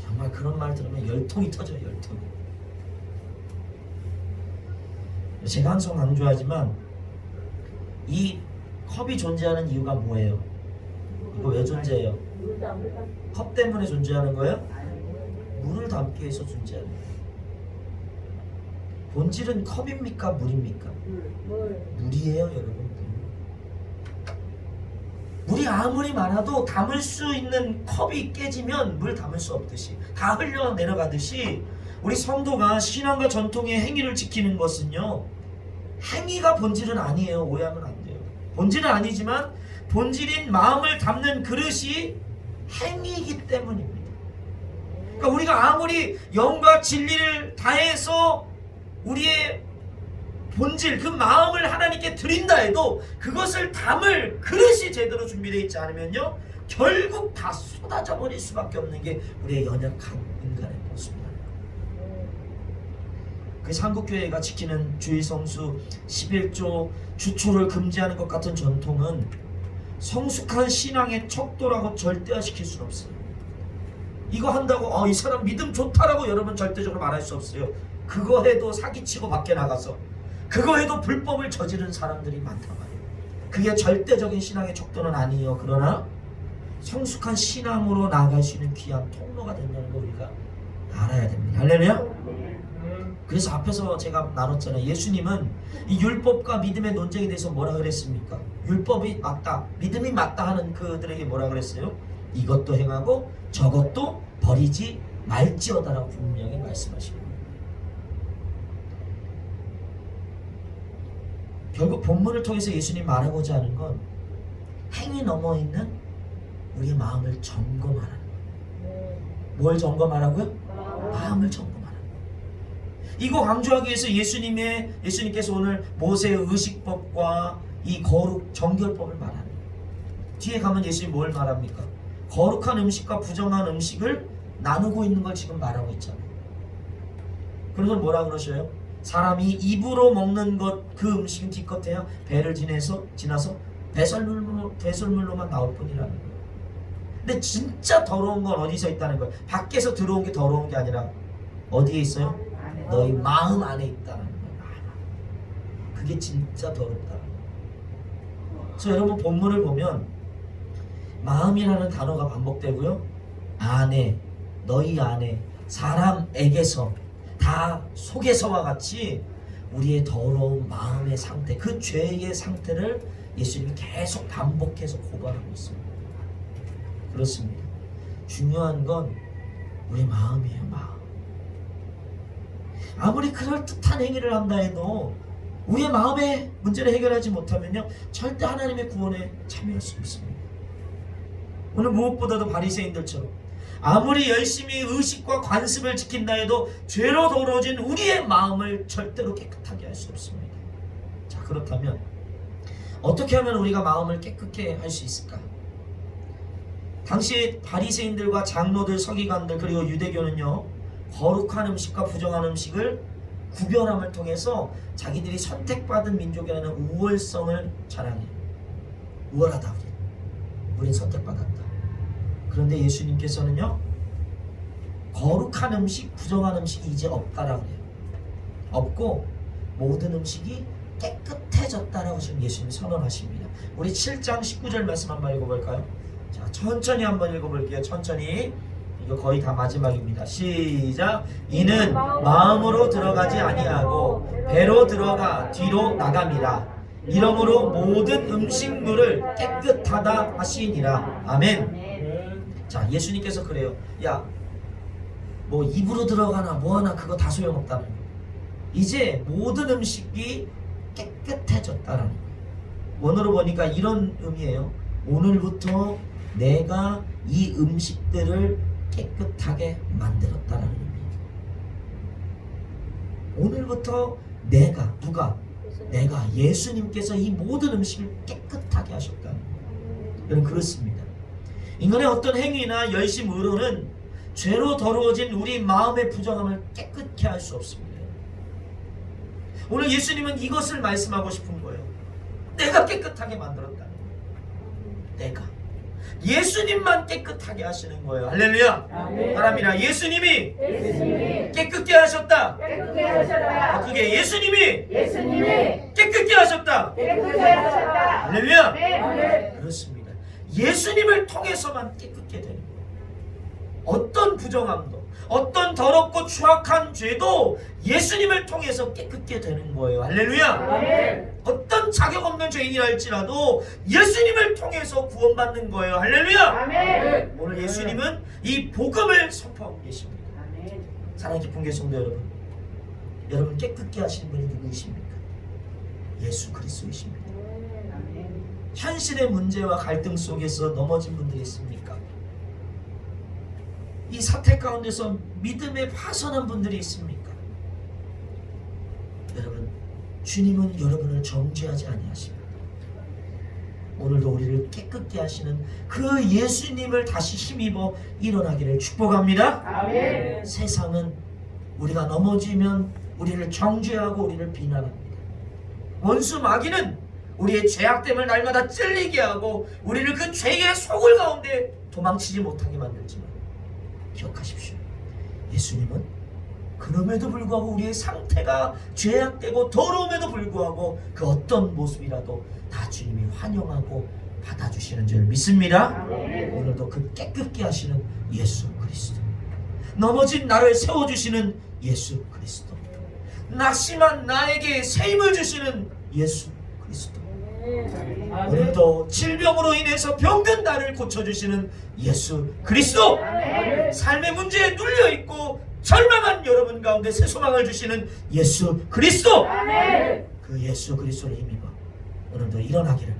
정말 그런 말 들으면 열통이 터져요. 열통이. 제가 항상 강조하지만 이 컵이 존재하는 이유가 뭐예요? 이거 왜 존재해요? 컵 때문에 존재하는 거예요? 물을 담기 위해서 존재하는 거예요. 본질은 컵입니까? 물입니까? 물이에요, 여러분. 물이 아무리 많아도 담을 수 있는 컵이 깨지면 물 담을 수 없듯이, 다 흘러 내려가듯이 우리 성도가 신앙과 전통의 행위를 지키는 것은요, 행위가 본질은 아니에요. 오해하면 안 돼요. 본질은 아니지만 본질인 마음을 담는 그릇이 행위이기 때문입니다. 그러니까 우리가 아무리 영과 진리를 다해서 우리의 본질, 그 마음을 하나님께 드린다 해도 그것을 담을 그릇이 제대로 준비되어 있지 않으면요, 결국 다 쏟아져 버릴 수밖에 없는 게 우리의 연약한 인간의 모습입니다. 그래서 한국교회가 지키는 주일성수 11조 주초를 금지하는 것 같은 전통은 성숙한 신앙의 척도라고 절대화시킬 수는 없어요. 이거 한다고 이 사람 믿음 좋다라고 여러분 절대적으로 말할 수 없어요. 그거 해도 사기치고 밖에 나가서 그거 해도 불법을 저지른 사람들이 많단 말이에요. 그게 절대적인 신앙의 척도는 아니에요. 그러나 성숙한 신앙으로 나아갈 수 있는 귀한 통로가 된다는 거 우리가 알아야 됩니다. 할렐루야? 그래서 앞에서 제가 나눴잖아요. 예수님은 이 율법과 믿음의 논쟁에 대해서 뭐라 그랬습니까? 율법이 맞다, 믿음이 맞다 하는 그들에게 뭐라 그랬어요? 이것도 행하고 저것도 버리지 말지어다라고 분명히 말씀하십니다. 결국 본문을 통해서 예수님 말하고자 하는 건 행위 넘어 있는 우리의 마음을 점검하라는 거예요. 뭘 점검하라고요? 마음을 점검하라는 거예요. 이거 강조하기 위해서 예수님께서 오늘 모세의 의식법과 이 거룩 정결법을 말하는 거예요. 뒤에 가면 예수님이 뭘 말합니까? 거룩한 음식과 부정한 음식을 나누고 있는 걸 지금 말하고 있잖아요. 그래서 뭐라 그러셔요? 사람이 입으로 먹는 것, 그 음식은 기껏해야 배를 지나서 배설물로만 나올 뿐이라는 거예요. 근데 진짜 더러운 건 어디서 있다는 거예요? 밖에서 들어온 게 더러운 게 아니라 어디에 있어요? 너희 마음 안에 있다는 거예요. 그게 진짜 더럽다는 거예요. 그래서 여러분 본문을 보면 마음이라는 단어가 반복되고요. 안에, 너희 안에, 사람에게서, 다 속에서와 같이 우리의 더러운 마음의 상태, 그 죄의 상태를 예수님이 계속 반복해서 고발하고 있습니다. 그렇습니다. 중요한 건 우리 마음이에요. 마음. 아무리 그럴듯한 행위를 한다 해도 우리의 마음의 문제를 해결하지 못하면요, 절대 하나님의 구원에 참여할 수 없습니다. 오늘 무엇보다도 바리새인들처럼 아무리 열심히 의식과 관습을 지킨다 해도 죄로 더러워진 우리의 마음을 절대로 깨끗하게 할 수 없습니다. 자, 그렇다면 어떻게 하면 우리가 마음을 깨끗게 할 수 있을까? 당시 바리새인들과 장로들, 서기관들, 그리고 유대교는요, 거룩한 음식과 부정한 음식을 구별함을 통해서 자기들이 선택받은 민족이라는 우월성을 자랑해요. 우월하다, 우린 선택받았다. 그런데 예수님께서는요, 거룩한 음식, 부정한 음식이 이제 없다라고 해요. 없고 모든 음식이 깨끗해졌다라고 지금 예수님이 선언하십니다. 우리 7장 19절 말씀 한번 읽어볼까요? 자, 천천히 한번 읽어볼게요. 천천히. 이거 거의 다 마지막입니다. 시작. 이는 마음으로 들어가지 아니하고 배로 들어가 뒤로 나감이라. 이러므로 모든 음식물을 깨끗하다 하시니라. 아멘. 자, 예수님께서 그래요. 야, 뭐 입으로 들어가나 뭐하나 그거 다 소용없다는 거예요. 이제 모든 음식이 깨끗해졌다는 거예요. 원어로 보니까 이런 의미예요. 오늘부터 내가 이 음식들을 깨끗하게 만들었다는 의미예요. 오늘부터 내가, 누가? 내가, 예수님께서 이 모든 음식을 깨끗하게 하셨다는 거예요. 여러분, 그렇습니다. 인간의 어떤 행위나 열심, 의로는 죄로 더러워진 우리 마음의 부정함을 깨끗게 할 수 없습니다. 오늘 예수님은 이것을 말씀하고 싶은 거예요. 내가 깨끗하게 만들었다는 거예요. 내가. 예수님만 깨끗하게 하시는 거예요. 할렐루야. 사람이라 예수님이 깨끗게 하셨다. 그게 예수님이 깨끗게 하셨다. 할렐루야. 그렇습니다. 예수님을 통해서만 깨끗게 되는 거예요. 어떤 부정함도, 어떤 더럽고 추악한 죄도 예수님을 통해서 깨끗게 되는 거예요. 할렐루야. 어떤 자격 없는 죄인이라 할지라도 예수님을 통해서 구원받는 거예요. 할렐루야. 오늘 예수님은 이 복음을 선포하고 계십니다. 사랑의 깊은 성도 여러분 깨끗게 하시는 분이 누구이십니까? 예수 그리스도이십니다. 현실의 문제와 갈등 속에서 넘어진 분들이 있습니까? 이 사태 가운데서 믿음에 파선한 분들이 있습니까? 여러분, 주님은 여러분을 정죄하지 아니하십니다. 오늘도 우리를 깨끗게 하시는 그 예수님을 다시 힘입어 일어나기를 축복합니다. 아멘. 세상은 우리가 넘어지면 우리를 정죄하고 우리를 비난합니다. 원수 마귀는 우리의 죄악됨을 날마다 찔리게 하고 우리를 그 죄의 소굴 가운데 도망치지 못하게 만들지만 기억하십시오. 예수님은 그럼에도 불구하고 우리의 상태가 죄악되고 더러움에도 불구하고 그 어떤 모습이라도 다 주님이 환영하고 받아주시는 줄 믿습니다. 오늘도 그 깨끗게 하시는 예수 그리스도, 넘어진 나를 세워주시는 예수 그리스도, 낙심한 나에게 새 힘을 주시는 예수 그리스도, 오늘도 질병으로 인해서 병든 나를 고쳐주시는 예수 그리스도, 삶의 문제에 눌려있고 절망한 여러분 가운데 새 소망을 주시는 예수 그리스도, 그 예수 그리스도를 힘입어 오늘도 일어나기를,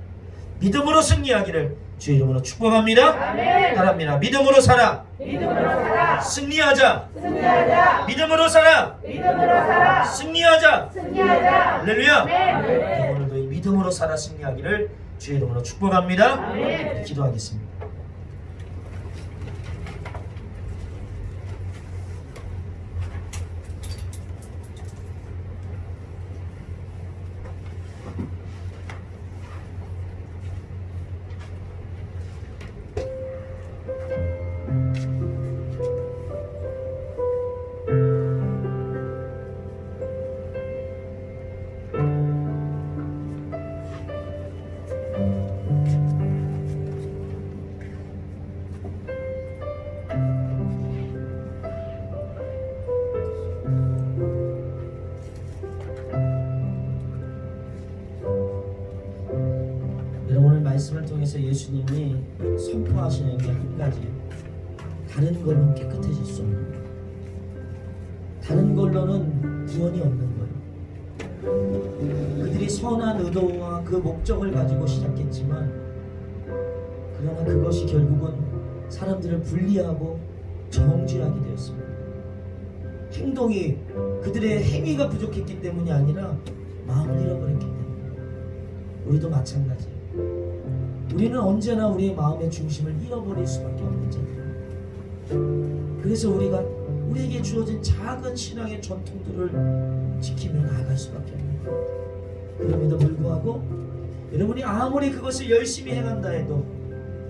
믿음으로 승리하기를 주의 이름으로 축복합니다. 아멘. 따라합니다. 믿음으로 살아. 믿음으로 살아. 승리하자. 승리하자. 믿음으로 살아. 믿음으로 살아. 승리하자. 승리하자. 할렐루야. 아멘. 오늘도 이 믿음으로 살아 승리하기를 주의 이름으로 축복합니다. 아멘. 기도하겠습니다. 오늘 말씀을 통해서 예수님이 선포하시는 게 한 가지, 다른 걸로는 깨끗해질 수 없는 거예요. 다른 걸로는 구원이 없는 거예요. 그들이 선한 의도와 그 목적을 가지고 시작했지만, 그러나 그것이 결국은 사람들을 분리하고 정죄하게 되었습니다. 행동이, 그들의 행위가 부족했기 때문이 아니라 마음을 잃어버렸기 때문에. 우리도 마찬가지예요. 우리는 언제나 우리의 마음의 중심을 잃어버릴 수밖에 없는 자들입니다. 그래서 우리가 우리에게 주어진 작은 신앙의 전통들을 지키며 나아갈 수밖에 없는 겁니다. 그럼에도 불구하고 여러분이 아무리 그것을 열심히 행한다 해도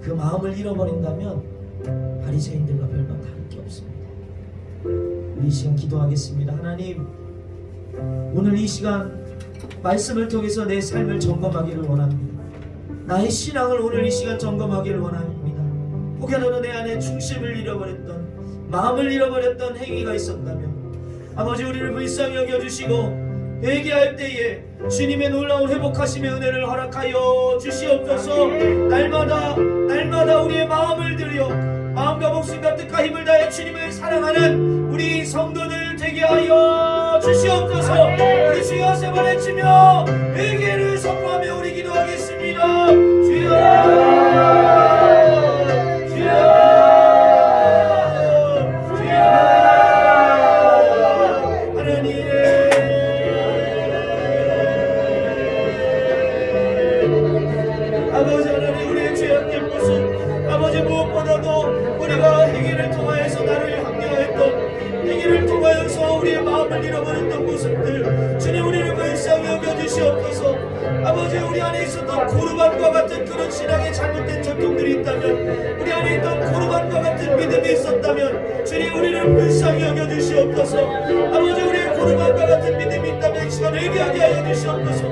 그 마음을 잃어버린다면 바리새인들과 별반 다를 게 없습니다. 우리 이 시간 기도하겠습니다. 하나님, 오늘 이 시간 말씀을 통해서 내 삶을 점검하기를 원합니다. 나의 신앙을 오늘 이 시간 점검하기를 원합니다. 혹여라도 내 안에 중심을 잃어버렸던, 마음을 잃어버렸던 행위가 있었다면 아버지, 우리를 불쌍히 여겨주시고 회개할 때에 주님의 놀라운 회복하심의 은혜를 허락하여 주시옵소서. 날마다 우리의 마음을 들여 마음과 목숨과 뜻과 힘을 다해 주님을 사랑하는 우리 성도들 되게 하여 주시옵소서. 우리 주여 세 번 외치며 회개를 선포하며 우리 기도하겠습니다. 주여, 주여, 주여. 하나님, 아버지 하나님, 우리의 죄악된 모습, 아버지 무엇보다도 우리가 행위를 통하여서 나를 합리화했던, 행위를 통하여서 우리의 마음을 잃어버렸던 모습들, 주님 우리를 불쌍히 여겨주시옵소서. 아버지, 우리 안에 있었던 고르반과 같은 그런 신앙의 잘못된 전통들이 있다면, 우리 안에 있던 고르반과 같은 믿음이 있었다면 주님 우리를 불쌍히 여겨주시옵소서. 아버지, 우리의 고르반과 같은 믿음이 있다면 이 시간 회개하게 하여 주시옵소서.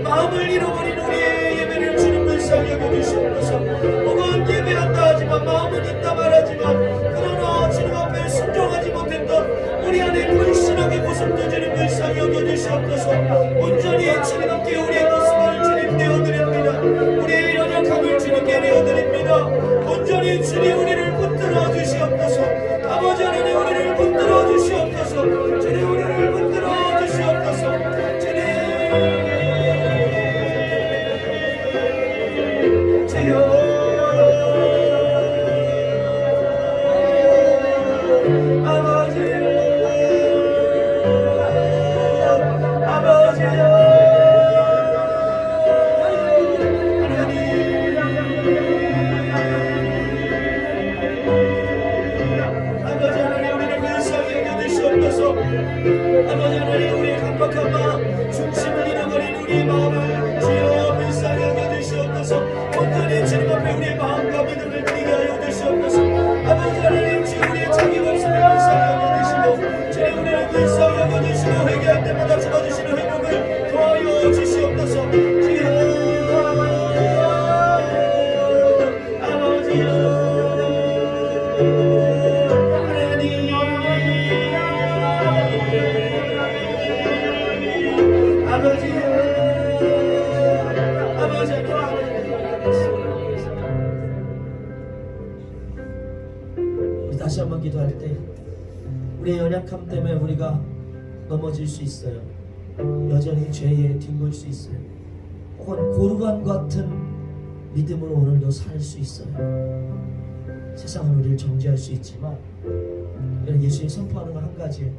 마음을 잃어버린 우리의 예배를 주님 불쌍히 여겨주시옵소서. 혹은 예배한다 하지만 마음은 있다 말하지만 그러나 주님 앞에 순종하지 못했던 우리 안에 불신앙의 모습도 주님 불쌍히 여겨주시옵소서. 온전히 주님 앞에 우리의 모습을 주님 내어드립니다. 우리의 연약함을 주님께 내어드립니다. 온전히 주님 우리를 붙들어 주시옵소서. 아버지 하나님, 우리를 붙들어 주시옵소서. 주님 우리를 붙들어 주시옵소서. 주님, 주여, 아버지 하나님, 우리의 강박한 마음, 중심을 잃어버린 우리의 마음을 주여 불쌍히 여겨주시옵소서. 온전히 주님 앞에 우리의 마음과 믿음을 드리게 하여 주시옵소서. 아버지 하나님, 주여 우리의 자기 목숨을 불쌍히 여겨주시고 주님 우리를 불쌍히 여겨주시고 회개할 때마다 주어주시는 회복을 도와여 주시옵소서. 주여, 아버지여, 다시 한번 기도할 때 우리의 연약함 때문에 우리가 넘어질 수 있어요. 여전히 죄에 뒹굴 수 있어요. 혹은 고르반 같은 믿음으로 오늘도 살 수 있어요. 세상은 우리를 정죄할 수 있지만 이런 예수님이 선포하는 건 한 가지예요.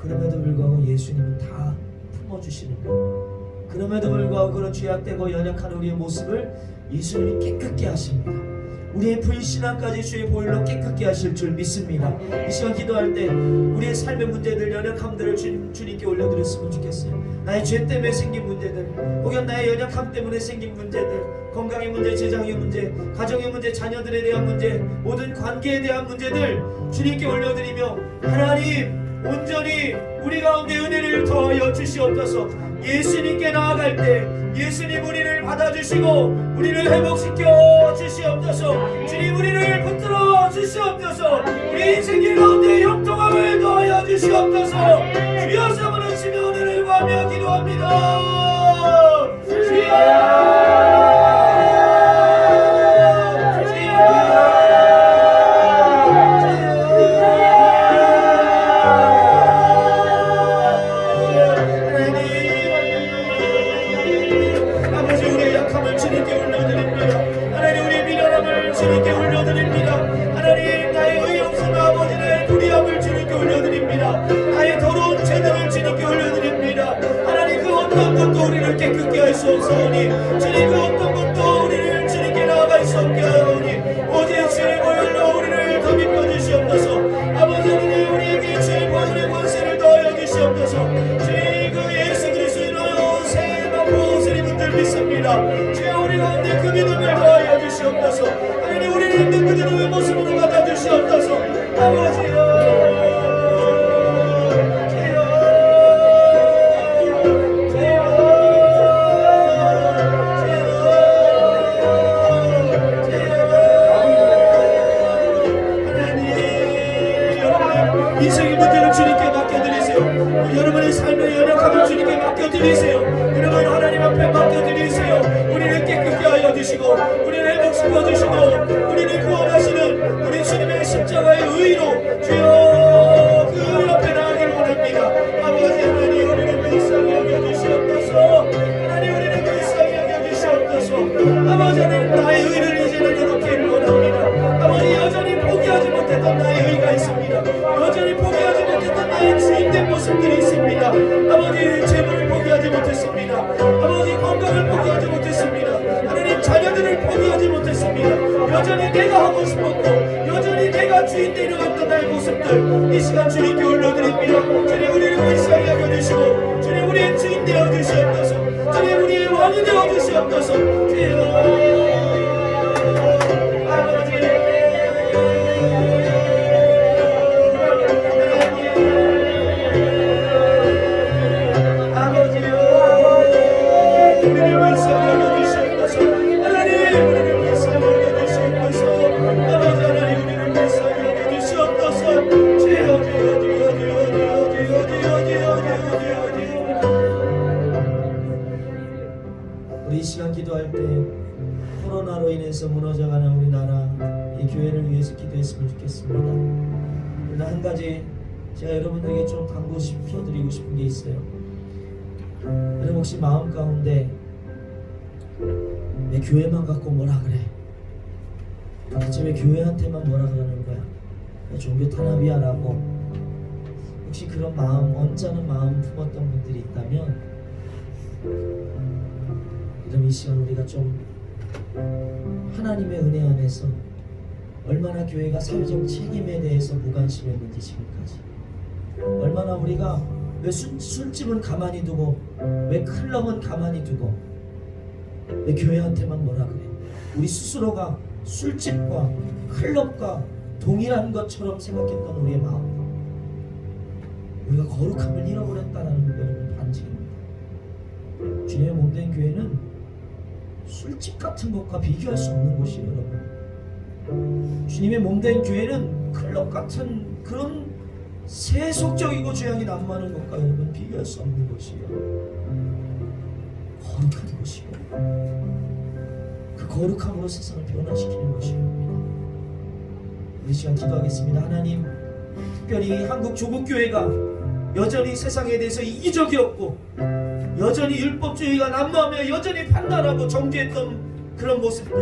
그럼에도 불구하고 예수님은 다 품어주시는 거예요. 그럼에도 불구하고 그런 죄악되고 연약한 우리의 모습을 예수님이 깨끗게 하십니다. 우리의 불신앙까지 주의 보혈로 깨끗게 하실 줄 믿습니다. 이 시간 기도할 때 우리의 삶의 문제들, 연약함들을 주님께 올려드렸으면 좋겠어요. 나의 죄 때문에 생긴 문제들, 혹은 나의 연약함 때문에 생긴 문제들, 건강의 문제, 재정의 문제, 가정의 문제, 자녀들에 대한 문제, 모든 관계에 대한 문제들 주님께 올려드리며 하나님 온전히 우리 가운데 은혜를 더하여 주시옵소서. 예수님께 나아갈 때 예수님 우리를 받아주시고 우리를 회복시켜 주시옵소서. 주님 우리를 붙들어 주시옵소서. 우리 인생길 가운데 형통함을 더하여 주시옵소서. 주여 삼으는 시며 은혜를 구하며 기도합니다. 주님께 올려드립니다. 하나님 나의 의의 없음 아버지 나의 불의함을 주님께 올려드립니다. 나의 더러운 죄들을 주님께 올려드립니다. 하나님 그 어떤 것도 우리를 깨끗게 할 수 없사오니 주님 그 어떤 것도 우리를 주님께 나아갈 수 없게 하오니 오직 주의 보혈로 우리를 덧입혀 주시옵소서. 아버지 하나님 우리에게 주의 보혈의 권세를 더하여 주시옵소서. 주의 그 예수 그리스도로 새 만보 세리분들 믿습니다. 주여 우리 가운데 그 믿음을 더하여 주시옵소서. 하나님 우리를 있는 그대로의 모습으로 받아주시옵소서. 아버지여 인생의 문제를 주님께 맡겨드리세요. 여러분의 삶의 연약함을 주님께 맡겨드리세요. 여러분 하나님 앞에 맡겨드리세요. 우리를 깨끗게 하여 주시고 우리를 회복시켜 주시고 우리를 구원하시는 우리 주님의 십자가의 의로 주여 그 옆에 나가기를 원합니다. 아버지 하나님 우리를 불쌍히 여겨주시옵소서. 하나님 우리를 불쌍히 여겨주시옵소서. 아버지 하나님 나의 의를 이제는 이렇게 원합니다. 아버지 여전히 포기하지 못했던 나의 의가 있습니다. 여전히 포기하지 못했던 나의 주인된 모습들이 있습니다. 아버지 재물을 포기하지 못했습니다. 아버지 건강을 포기하지 못했습니다. 하나님 자녀들을 포기하지 못했습니다. 여전히 내가 하고 싶었고 여전히 내가 주인 되려했던 나의 모습들 이 시간 주님께 올려드립니다. 주님 우리를 불쌍히 여겨주시고 주님 우리의 주인 되어주시옵소서. 주님 우리의 왕이 되어주시옵소서. 주여 우리 이 시간 기도할 때 코로나로 인해서 무너져가는 우리나라 이 교회를 위해서 기도했으면 좋겠습니다. 그러나 한 가지 제가 여러분들에게 좀 당부시켜드리고 싶은 게 있어요. 여러분 혹시 마음 가운데 내 교회만 갖고 뭐라 그래? 도대체 왜 교회한테만 뭐라 그러는 거야? 종교 탄압이야 라고 혹시 그런 마음, 언짢은 마음 품었던 분들이 있다면 그럼 이 시간 우리가 좀 하나님의 은혜 안에서 얼마나 교회가 사회적 책임에 대해서 무관심했는지 지금까지 얼마나 우리가 왜 술집은 가만히 두고 왜 클럽은 가만히 두고 왜 교회한테만 뭐라 그래? 우리 스스로가 술집과 클럽과 동일한 것처럼 생각했던 우리의 마음 우리가 거룩함을 잃어버렸다는 여러분 반증입니다. 주님의 몸된 교회는 술집 같은 것과 비교할 수 없는 곳이에요. 여러분 주님의 몸된 교회는 클럽 같은 그런 세속적이고 죄악이 난무하는 것과 여러분 비교할 수 없는 곳이에요. 거룩한 곳이에요. 그 거룩함으로 세상을 변화시키는 것이에요. 우리 시간 기도하겠습니다. 하나님 특별히 한국 조국교회가 여전히 세상에 대해서 이기적이었고 여전히 율법주의가 난무하며 여전히 판단하고 정죄했던 그런 모습들,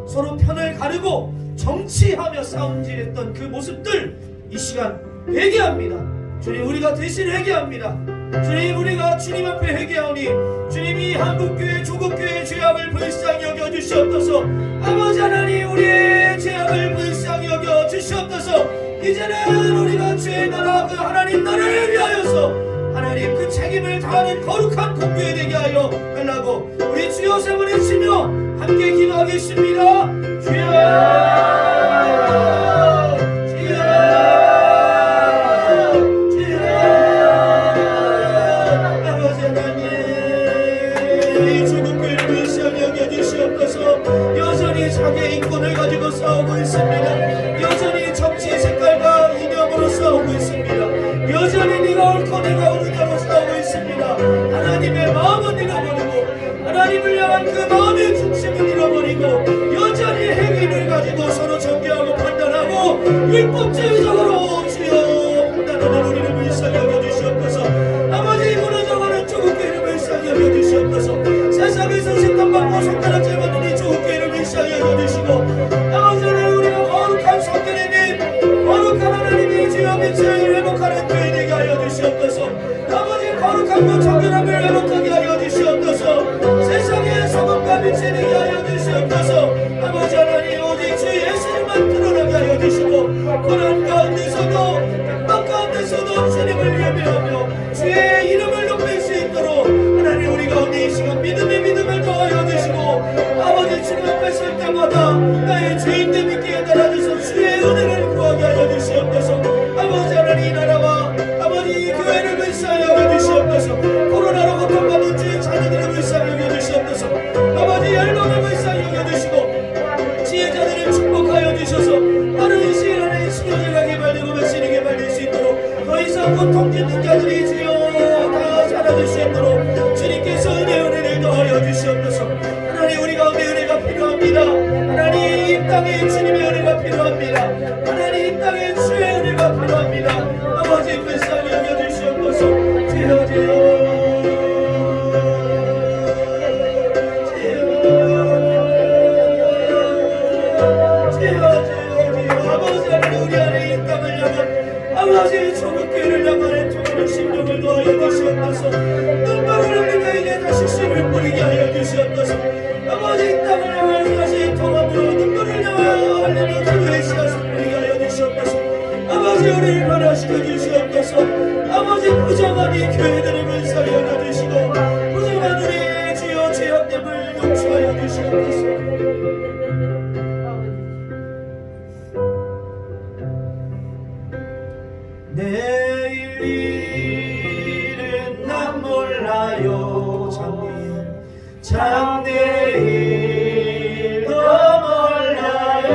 서로 편을 가르고 정치하며 싸움질했던 그 모습들, 이 시간 회개합니다. 주님, 우리가 대신 회개합니다. 주님, 우리가 주님 앞에 회개하오니 주님이 한국교회 조국교회의 죄악을 불쌍히 여겨 주시옵소서. 아버지 하나님, 우리의 죄악을 불쌍히 여겨 주시옵소서. 이제는 우리가 주의 나라, 그 하나님 나라를 위하여서 하나님 그 책임을 다하는 거룩한 공교회 되게 하여 달라고 우리 주여 세 번 외치며 함께 기도하겠습니다. 주여, 주여, 주여. 아버지 하나님, 이 조국교회를 불쌍히 여겨주시옵소서. 여전히 자기의 인권을 가지고 싸우고 있습니다. 여전히 정치 색깔과 이념으로 싸우고 있습니다. 여전히 네가 옳고 내가 옳으냐로 싸우고 있습니다. 하나님의 마음은 잃어버리고 하나님을 향한 그 마음의 중심을 잃어버리고 여전히 행위를 가지고 서로 정죄하고 판단하고 율법주의적으로 주여 판단하는 우리를 불쌍히 여겨주시옵소서. 아버지, 무너져가는 조국교회를 불쌍히 여겨주시옵소서. 세상에서 심판받고 손가락 잡아는 이 조국교회를 불쌍히 여겨주시고 아버지 하나님, 우리가 거룩한 성결의 거룩한 하나님의 주여 빛을 회복하는 교회 되게 하여 주시옵소서. 아버지, 거룩함과 정결함을 회복하게 하여 주시옵소서. 세상의 소금과 빛이 되게 하여 주시옵소서. 아버지 하나님, 오직 주 예수님만 드러나게 하여 주시고 고난 가운데서도 핍박 가운데서도 주님을 예배하며 주의 이름을 높일 수 있도록 하나님, 우리 가운데 이 시간 믿음의 믿음을 더하여 주시고 아버지, 주님 앞에 설 때마다 나의 죄인됨 있게 해달아주셔서 주의 은혜를 구하게 하여 주시옵소서. 아버지 하나님, 이 나라와 아버지 이 교회를 불쌍히 여겨주시옵소서. 코로나로 고통받는 주의 자녀들을 불쌍히 여겨주시옵소서. 아버지, 열방을 불쌍히 여겨주시고 지혜자들을 축복하여 주셔서 빠른 시일 안에 수교제가 개발되고 백신이 개발될 수 있도록 더 이상 고통짓는 자들이 주여 다 사라질 수 있도록 주님께서 은혜를 더하여 주시옵소서. 하나님, 우리 가운데 은혜가 필요합니다. 하나님, 이 땅에 주님의 은혜가 필요합니다. 하나님, 이 땅에 주의 은혜가 필요합니다. 아버지, 불쌍히 여겨주시옵소서. 주여, 주여, 아버지, 조국교회를 향하여 통하는 심령을 더하여 주시옵소서. 눈물을 흘리며 이제 다시 씨를 뿌리게 하여 주시옵소서. 아버지, 이 땅을 향하여 다시 통함으로 눈물을 향하여 흘리는 주의 씨앗을 뿌리게 하여 주시옵소서. 아버지, 우리를 변화시켜 주시옵소서. 아버지, 부정한 이 교회들을 불쌍히 여겨주시고 부정한 우리의 주여 죄악됨을 용서하여 주시옵소서. 내일 일은 난 몰라요. 장래일도 몰라요.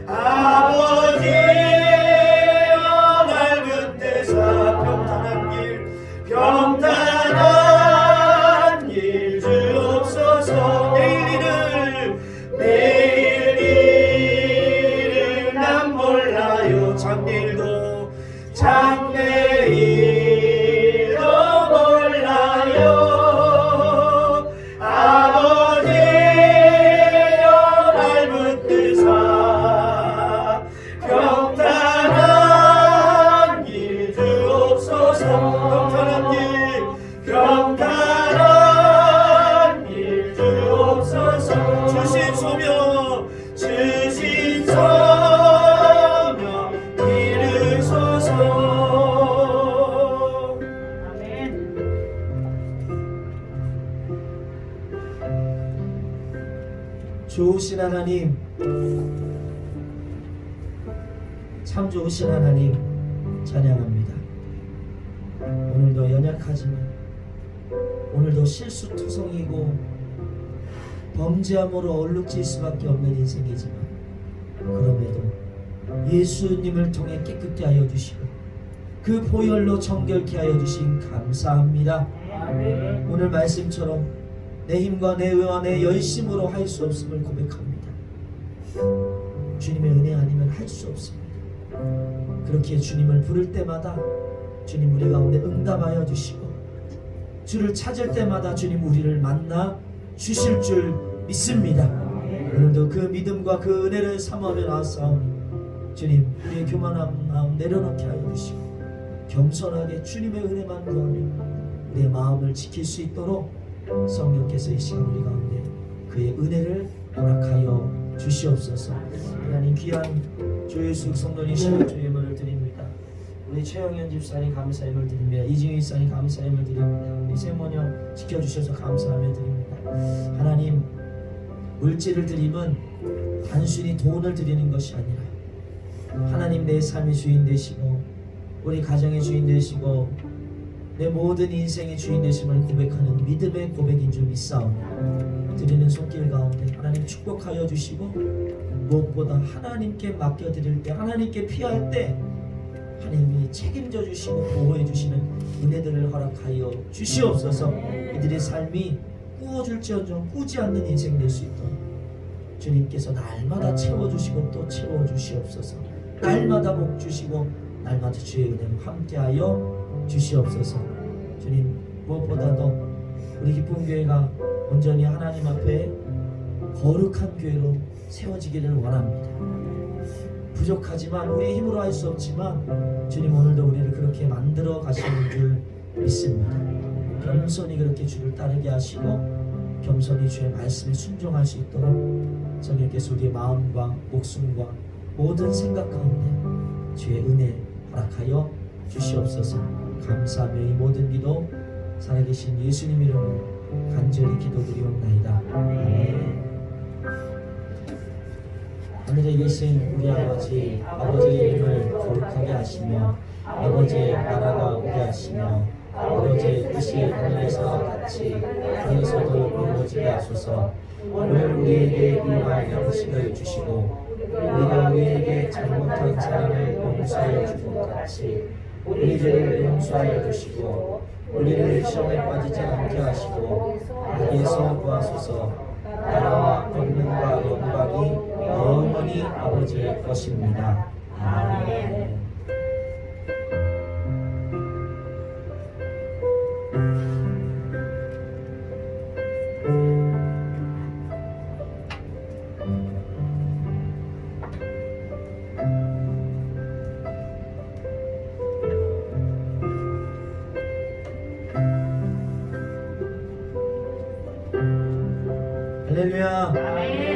아버지, 날 붙대사 평탄한 길 주옵소서. 내일 일은 난 몰라요. 장래일도 몰라요. 아버지여, 날 붙드사 평탄한 길 주옵소서. 평탄한 길 주옵소서. 주신 소명 좋으신 하나님, 참 좋으신 하나님 찬양합니다. 오늘도 연약하지만, 오늘도 실수투성이고 범죄함으로 얼룩질 수밖에 없는 인생이지만, 그럼에도 예수님을 통해 깨끗게 하여 주시고 그 보혈로 정결케 하여 주신 감사합니다. 오늘 말씀처럼 내 힘과 내 의와 내 열심으로 할 수 없음을 고백합니다. 주님의 은혜 아니면 할 수 없습니다. 그렇게 주님을 부를 때마다 주님 우리 가운데 응답하여 주시고 주를 찾을 때마다 주님 우리를 만나 주실 줄 믿습니다. 오늘도 그 믿음과 그 은혜를 삼아며 나아싸우니 주님 우리의 교만한 마음 내려놓게 하여 주시고 겸손하게 주님의 은혜만 구하며 우리의 마음을 지킬 수 있도록 성령께서 이 시간 우리 가운데 그의 은혜를 허락하여 주시옵소서. 하나님 귀한 주 예수 성도님이시여 주의 예물을 드립니다. 우리 최영현 집사님 감사함을 드립니다. 이징희 집사님 감사함을 드립니다. 우리 세모녀 지켜주셔서 감사함을 드립니다. 하나님 물질을 드림은 단순히 돈을 드리는 것이 아니라 하나님 내 삶의 주인 되시고 우리 가정의 주인 되시고 내 모든 인생의 주인 되심을 고백하는 믿음의 고백인 줄 믿사오며 드리는 손길 가운데 하나님 축복하여 주시고 무엇보다 하나님께 맡겨드릴 때 하나님께 피할 때 하나님이 책임져 주시고 보호해 주시는 은혜들을 허락하여 주시옵소서. 이들의 삶이 꾸어줄지언정 꾸지 않는 인생 될 수 있도록 주님께서 날마다 채워주시고 또 채워주시옵소서. 날마다 복 주시고 날마다 주의 은혜를 함께하여 주시옵소서. 주님 무엇보다도 우리 기쁨교회가 온전히 하나님 앞에 거룩한 교회로 세워지기를 원합니다. 부족하지만 우리의 힘으로 할 수 없지만 주님 오늘도 우리를 그렇게 만들어 가시는 줄 믿습니다. 겸손히 그렇게 주를 따르게 하시고 겸손히 주의 말씀에 순종할 수 있도록 성령께서 우리의 마음과 목숨과 모든 생각 가운데 주의 은혜 허락하여 주시옵소서. 감사하며 이 모든 기도 살아계신 예수님 이름으로 간절히 기도드리옵나이다. 아멘. 하늘에 계신 우리 아버지, 아버지의 이름을 거룩하게 하시며 아버지의 나라가 오게 하시며 아버지의 뜻이 하늘에서 같이 땅에서도 이루어지게 하소서. 오늘 우리에게 일용할 양식을 주시고 우리가 우리에게 잘못한 사람을 용서하여 준 것 같이 우리 죄를 용서하여 주시고 우리를 시험에 빠지지 않게 하시고 악에서 구하소서. 나라와 권능과 영광이 영원히 아버지의 것입니다. 아멘. 할렐루야.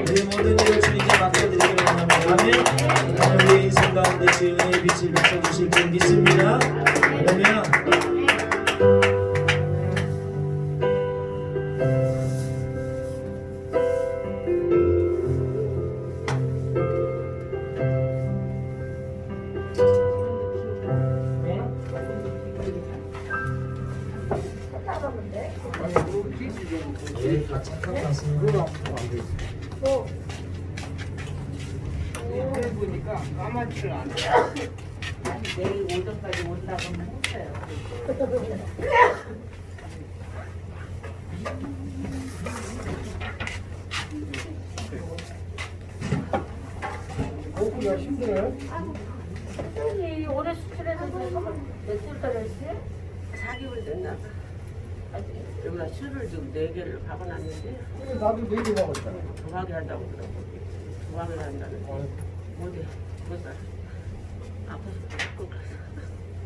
우리 모든 일을 주님께 맡겨드리기를 원합니다. 아멘. 하나님 우리의 인생 가운데 주의 은혜의 빛을 비춰주실 줄 믿습니다. 할렐루야. 예, 다 착하게 하세요. 보니까 까맣지를 않아. 아니 내일 오전까지 온다고는 했어요. 먹기가 힘들어요? 선생님이 올해 수출해서 몇줄 떨어졌어요? 4개월 됐나 봐. 여기다 술을 지금 4개를 박아놨는데 나도 4개 먹었잖아. 조하게 한다고 그러고 조하게 한다는데 어디 뭐가 아파서 꼭 가서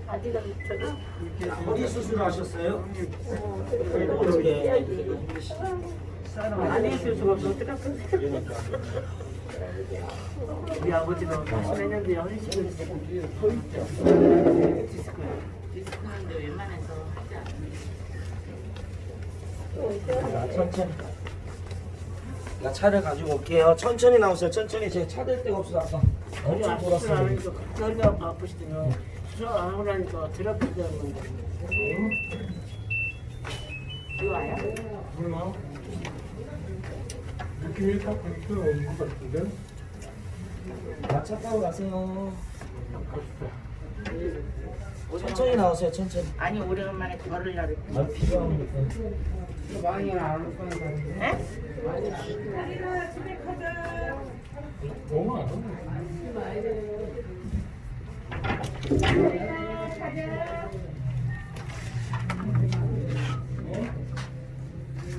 아직은 저기 어디 수술하셨어요? 안에 있을 수가 없어 어떡하겠어요. 우리 아버지도 80몇 년도에 헌신을 디스크인데 웬만해서 하지 않는. 자, 천천히. 나 차를 가지고 올게요. 천천히 나오세요. 천천히. 제가 차 댈 데가 없어서 아까 엄청 돌았어요. 머리가 아프시더니 수술 안 하고 나니까 드럽게 되는 건데. 좋아요? 몰라. 느낌이 딱 그렇게 오는 것 같은데? 차 타고 가세요. 천천히 나오세요. 천천히. 아니 오래간만에 걸으려고 아, 필요합니다. 많이는 안 거니까. 에? 너무 안 오네.